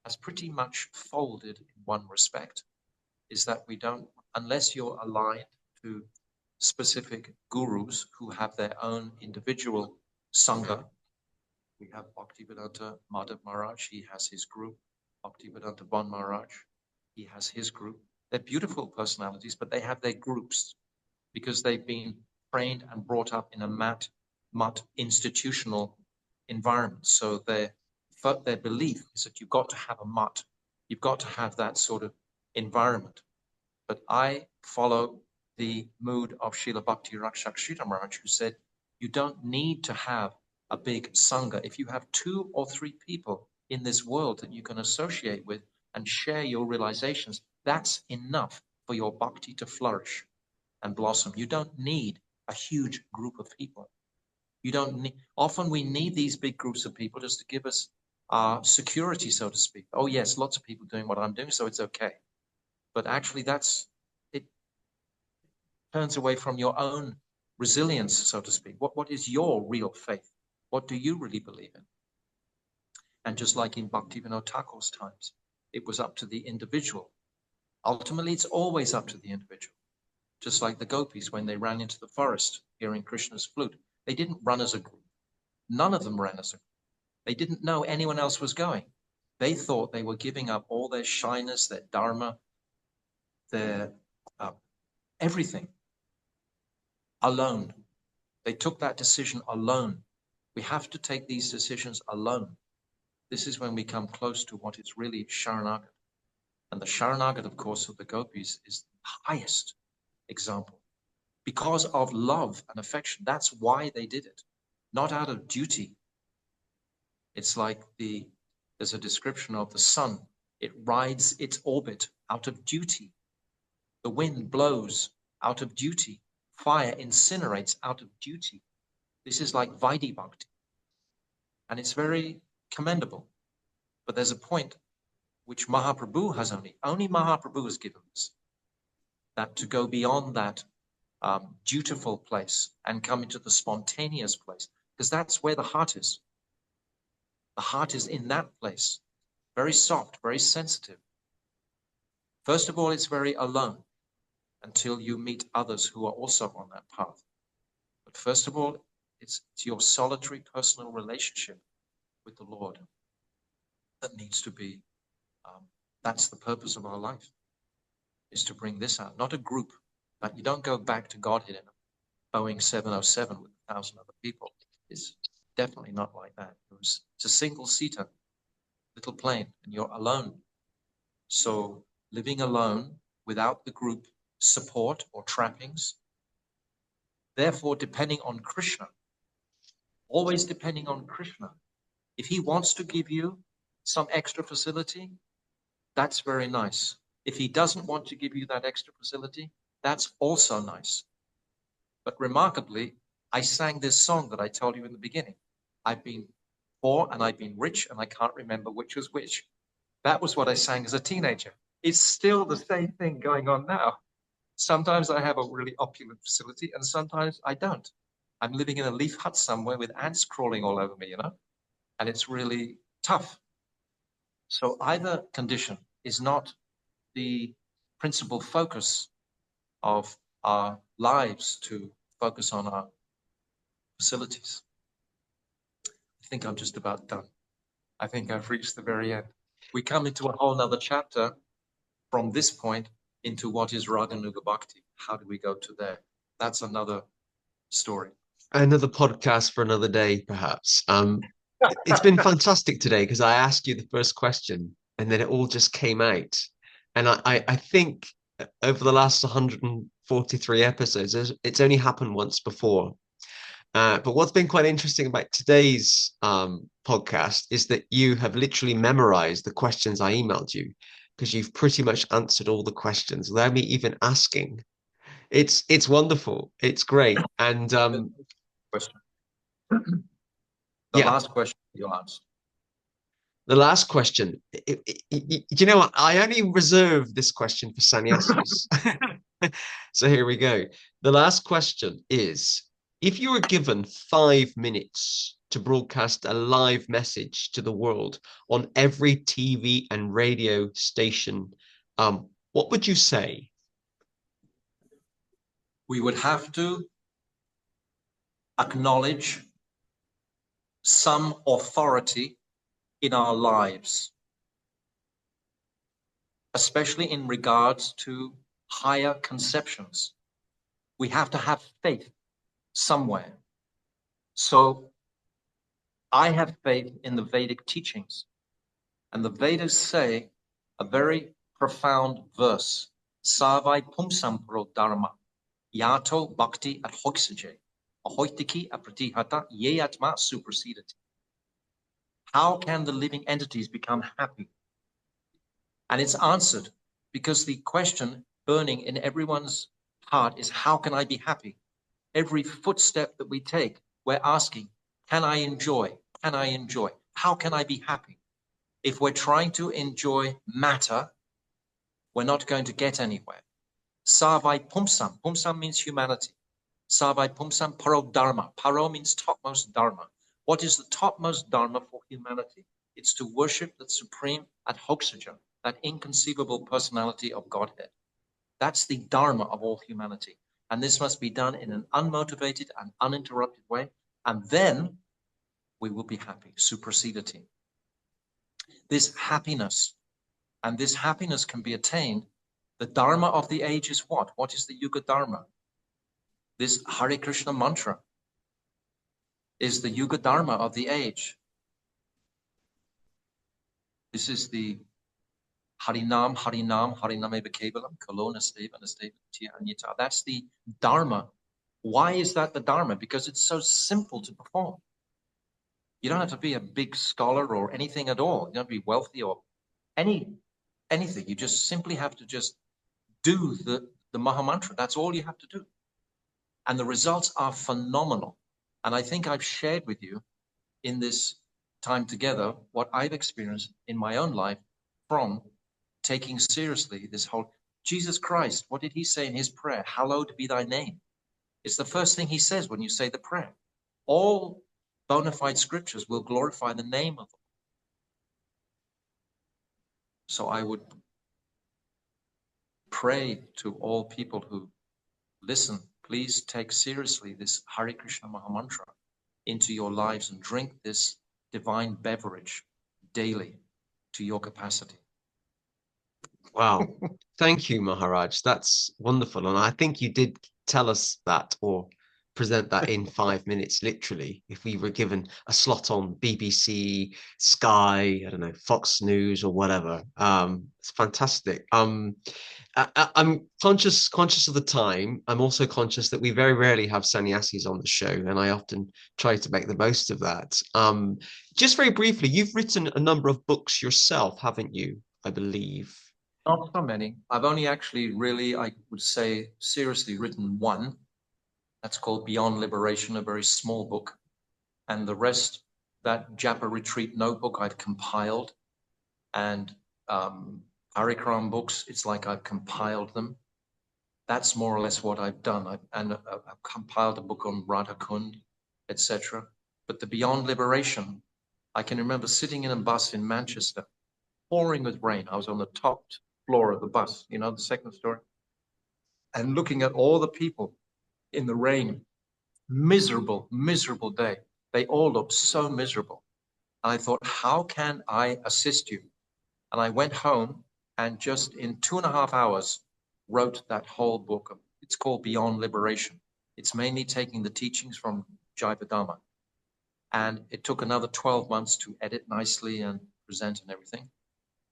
has pretty much folded in one respect, is that we don't, unless you're aligned to specific gurus who have their own individual Sangha. We have Bhaktivedanta Madhav Maharaj, he has his group. Bhaktivedanta Bon Maharaj, he has his group. They're beautiful personalities, but they have their groups because they've been trained and brought up in a mutt institutional environment. So their belief is that you've got to have a mutt. You've got to have that sort of environment. But I follow the mood of Srila Bhakti Rakshak Sridhar Maharaj, who said, you don't need to have a big Sangha. If you have 2 or 3 people in this world that you can associate with and share your realizations, that's enough for your bhakti to flourish and blossom. You don't need a huge group of people. You don't need, often we need these big groups of people just to give us security, so to speak. Oh yes, lots of people doing what I'm doing, so it's okay. But actually it turns away from your own resilience, so to speak. What is your real faith? What do you really believe in? And just like in Bhaktivinoda Thakur's times, it was up to the individual. Ultimately, it's always up to the individual. Just like the gopis when they ran into the forest hearing Krishna's flute. They didn't run as a group. None of them ran as a group. They didn't know anyone else was going. They thought they were giving up all their shyness, their dharma, their everything alone. They took that decision alone. We have to take these decisions alone. This is when we come close to what is really Sharanagat. And the Sharanagat, of course, of the gopis is the highest example. Because of love and affection, that's why they did it, not out of duty. It's like there's a description of the sun. It rides its orbit out of duty. The wind blows out of duty. Fire incinerates out of duty. This is like Vaidhi Bhakti. And it's very commendable. But there's a point which Mahaprabhu has only Mahaprabhu has given us, that to go beyond that dutiful place and come into the spontaneous place, because that's where the heart is. The heart is in that place, very soft, very sensitive. First of all, it's very alone until you meet others who are also on that path. But first of all, it's your solitary personal relationship with the Lord that needs to be, that's the purpose of our life, is to bring this out, not a group. But you don't go back to Godhead in a Boeing 707 with 1,000 other people. It's definitely not like that. It's a single-seater little plane, and you're alone. So living alone without the group support or trappings, therefore depending on Krishna, always depending on Krishna. If he wants to give you some extra facility, that's very nice. If he doesn't want to give you that extra facility, that's also nice. But remarkably, I sang this song that I told you in the beginning. I've been poor and I've been rich and I can't remember which was which. That was what I sang as a teenager. It's still the same thing going on now. Sometimes I have a really opulent facility and sometimes I don't. I'm living in a leaf hut somewhere with ants crawling all over me, and it's really tough. So either condition is not the principal focus of our lives, to focus on our facilities. I think I'm just about done. I think I've reached the very end. We come into a whole nother chapter from this point into what is Raganuga Bhakti. How do we go to there? That's another story. Another podcast for another day, perhaps. It's been fantastic today because I asked you the first question and then it all just came out. And I think over the last 143 episodes, it's only happened once before. But what's been quite interesting about today's podcast is that you have literally memorized the questions I emailed you, because you've pretty much answered all the questions without me even asking. It's wonderful. It's great. And Question. The yeah, last question you asked. the last question. You know what? I only reserve this question for sannyasis. So here we go. The last question is, if you were given 5 minutes to broadcast a live message to the world on every TV and radio station, what would you say? We would have to acknowledge some authority in our lives, especially in regards to higher conceptions. We have to have faith somewhere. So I have faith in the Vedic teachings, and the Vedas say a very profound verse, Savai Pumsam Pro Dharma, Yato Bhakti at Hoxage, Ahoitiki Apratihata Yeyatma Supersedati. How can the living entities become happy? And it's answered because the question burning in everyone's heart is, how can I be happy? Every footstep that we take, we're asking, can I enjoy? Can I enjoy? How can I be happy? If we're trying to enjoy matter, we're not going to get anywhere. Savai Pumsam. Pumsam means humanity. Savai Pumsam Paro Dharma. Paro means topmost Dharma. What is the topmost Dharma for humanity? It's to worship the supreme Adhokshaja, that inconceivable personality of Godhead. That's the Dharma of all humanity. And this must be done in an unmotivated and uninterrupted way. And then we will be happy. Supersedity. This happiness, and this happiness can be attained. The Dharma of the age is what? What is the Yuga Dharma? This Hare Krishna mantra is the Yuga Dharma of the age. This is the Harinam, Harinam, Harinameva Kevalam, Kalona Steva, Anyata. That's the Dharma. Why is that the Dharma? Because it's so simple to perform. You don't have to be a big scholar or anything at all. You don't have to be wealthy or anything. You just simply have to just do the Mahamantra. That's all you have to do. And the results are phenomenal. And I think I've shared with you in this time together what I've experienced in my own life from taking seriously this whole Jesus Christ. What did he say in his prayer? Hallowed be thy name. It's the first thing he says when you say the prayer. All bona fide scriptures will glorify the name of the Lord. So I would pray to all people who listen, please take seriously this Hare Krishna Mahamantra into your lives and drink this divine beverage daily to your capacity. Wow. Thank you, Maharaj. That's wonderful. And I think you did tell us that or present that in 5 minutes, literally. If we were given a slot on BBC, Sky, I don't know, Fox News or whatever. It's fantastic. I'm conscious of the time. I'm also conscious that we very rarely have sannyasis on the show, and I often try to make the most of that. Just very briefly, you've written a number of books yourself, haven't you? I believe. Not so many. I've only actually really, I would say, seriously written one. That's called Beyond Liberation, a very small book. And the rest, that Japa Retreat notebook, I've compiled. And Harikram books, it's like I've compiled them. That's more or less what I've done. I've compiled a book on Radha Kund, etc. But the Beyond Liberation, I can remember sitting in a bus in Manchester, pouring with rain. I was on the top floor of the bus, you know, the second story, and looking at all the people in the rain, miserable, miserable day. They all looked so miserable. And I thought, how can I assist you? And I went home and just in 2.5 hours wrote that whole book. It's called Beyond Liberation. It's mainly taking the teachings from Jaiva. And it took another 12 months to edit nicely and present and everything.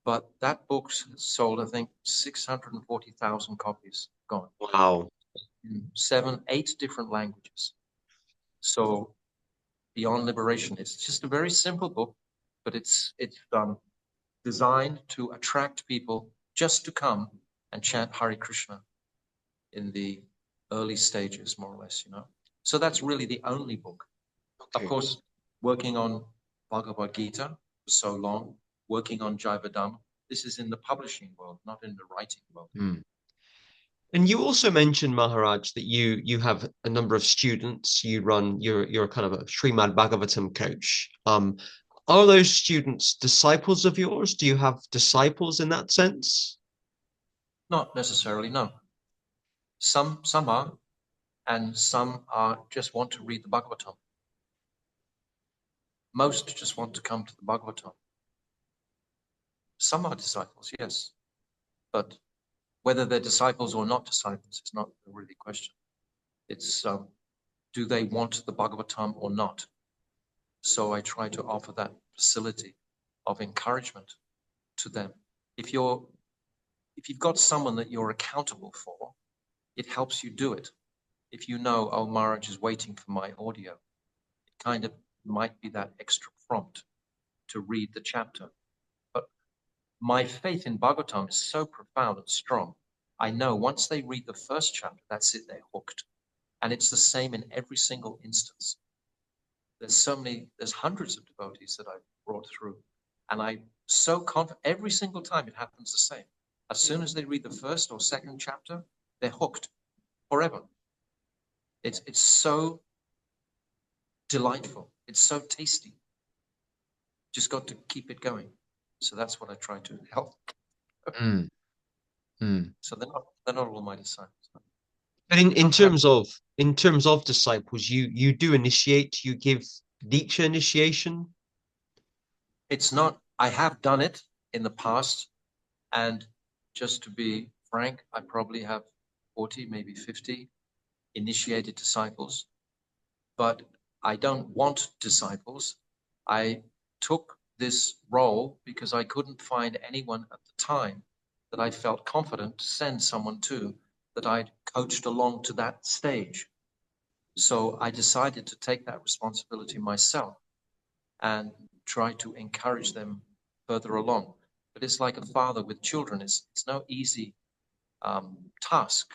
But that book sold, I think, 640,000 copies gone. Wow. In 7, 8 different languages. So Beyond Liberation, it's just a very simple book, but it's designed to attract people just to come and chant Hare Krishna in the early stages, more or less, you know. So that's really the only book. Of Okay. course, working on Bhagavad Gita for so long, working on Jivadhamma, this is in the publishing world, not in the writing world. Hmm. And you also mentioned, Maharaj, that you have a number of students. You're kind of a Srimad Bhagavatam coach. Are those students disciples of yours? Do you have disciples in that sense? Not necessarily, no. Some are, and some are just want to read the Bhagavatam. Most just want to come to the Bhagavatam. Some are disciples, yes, but whether they're disciples or not disciples is not the really question. It's do they want the Bhagavatam or not? So I try to offer that facility of encouragement to them. If you've got someone that you're accountable for, it helps you do it. If you know, oh, Maharaj is waiting for my audio, it kind of might be that extra prompt to read the chapter. But my faith in Bhagavatam is so profound and strong. I know once they read the first chapter, that's it, they're hooked. And it's the same in every single instance. There's hundreds of devotees that I've brought through. And I'm so confident, every single time it happens the same. As soon as they read the first or second chapter, they're hooked forever. It's so delightful. It's so tasty. Just got to keep it going. So that's what I try to help. Mm, mm. So they're not all my disciples. But in terms of disciples, you do initiate, you give Diksha initiation. It's not, I have done it in the past. And just to be frank, I probably have 40, maybe 50 initiated disciples, but I don't want disciples. I took this role because I couldn't find anyone at the time that I felt confident to send someone to that I'd coached along to that stage. So I decided to take that responsibility myself and try to encourage them further along. But it's like a father with children. It's no easy task.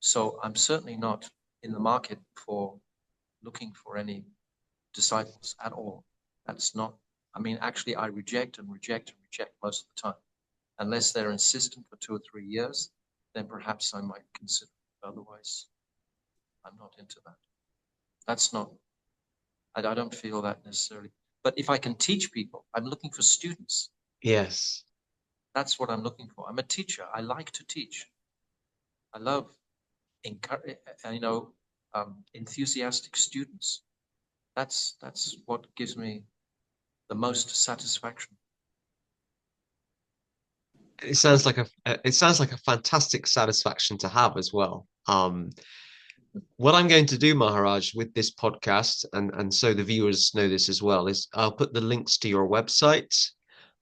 So I'm certainly not in the market for looking for any disciples at all. That's not, I mean, actually, I reject and reject and reject most of the time. Unless they're insistent for 2 or 3 years, then perhaps I might consider it. Otherwise, I'm not into that. That's not, I don't feel that necessarily. But if I can teach people, I'm looking for students. Yes. That's what I'm looking for. I'm a teacher. I like to teach. I love, enthusiastic students. That's what gives me the most satisfaction. It sounds like a fantastic satisfaction to have as well. What I'm going to do, Maharaj, with this podcast, and so the viewers know this as well, is I'll put the links to your website,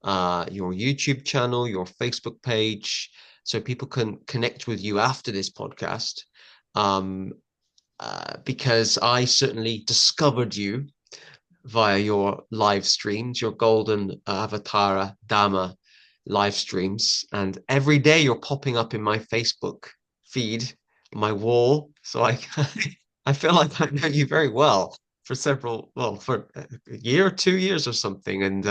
your YouTube channel, your Facebook page, so people can connect with you after this podcast. Um, because I certainly discovered you via your live streams, your golden avatar Dharma live streams, and every day you're popping up in my Facebook feed, my wall. So I I feel like I know you very well for a year or 2 years or something, and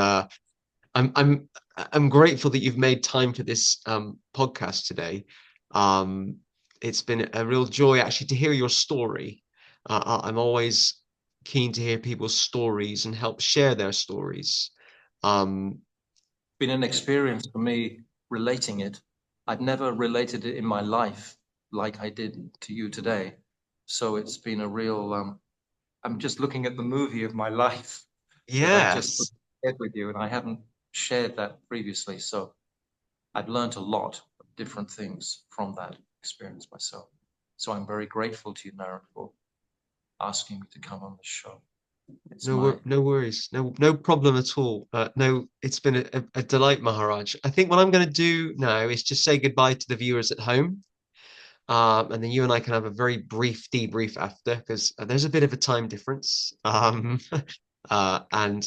I'm I'm grateful that you've made time for this podcast today. Um, it's been a real joy actually to hear your story. I'm always keen to hear people's stories and help share their stories. Um, Been an experience for me relating it. I've never related it in my life like I did to you today. So it's been a real, I'm just looking at the movie of my life that I just yes. shared with you, and I haven't shared that previously. So I've learned a lot of different things from that experience myself. So I'm very grateful to you, Naren, for asking me to come on the show. It's my No worries. No problem at all. No, it's been a delight, Maharaj. I think what I'm going to do now is just say goodbye to the viewers at home. And then you and I can have a very brief debrief after, because there's a bit of a time difference. And I'm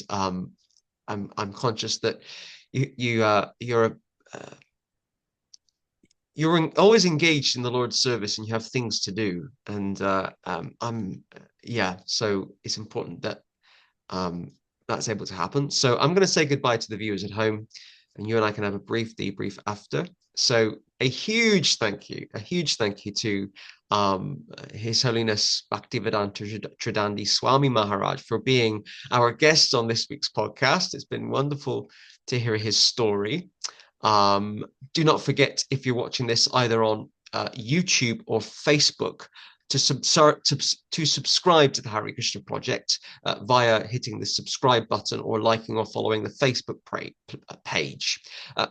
conscious that you're always engaged in the Lord's service and you have things to do. And yeah, so it's important that um, that's able to happen. So I'm going to say goodbye to the viewers at home, and you and I can have a brief debrief after. So a huge thank you to His Holiness Bhaktivedanta Tridandi Swami Maharaj for being our guest on this week's podcast. It's been wonderful to hear his story. Um, do not forget, if you're watching this either on YouTube or Facebook, to subscribe to the Hare Krishna Project via hitting the subscribe button or liking or following the Facebook page.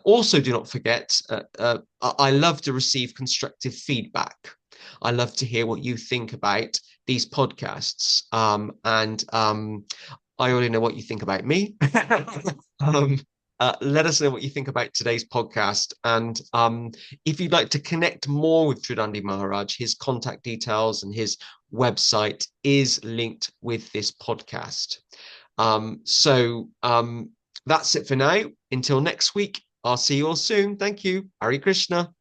Also, do not forget, I love to receive constructive feedback. I love to hear what you think about these podcasts. I already know what you think about me. um, let us know what you think about today's podcast. And if you'd like to connect more with Tridandi Maharaj, his contact details and his website is linked with this podcast. That's it for now. Until next week, I'll see you all soon. Thank you. Hare Krishna.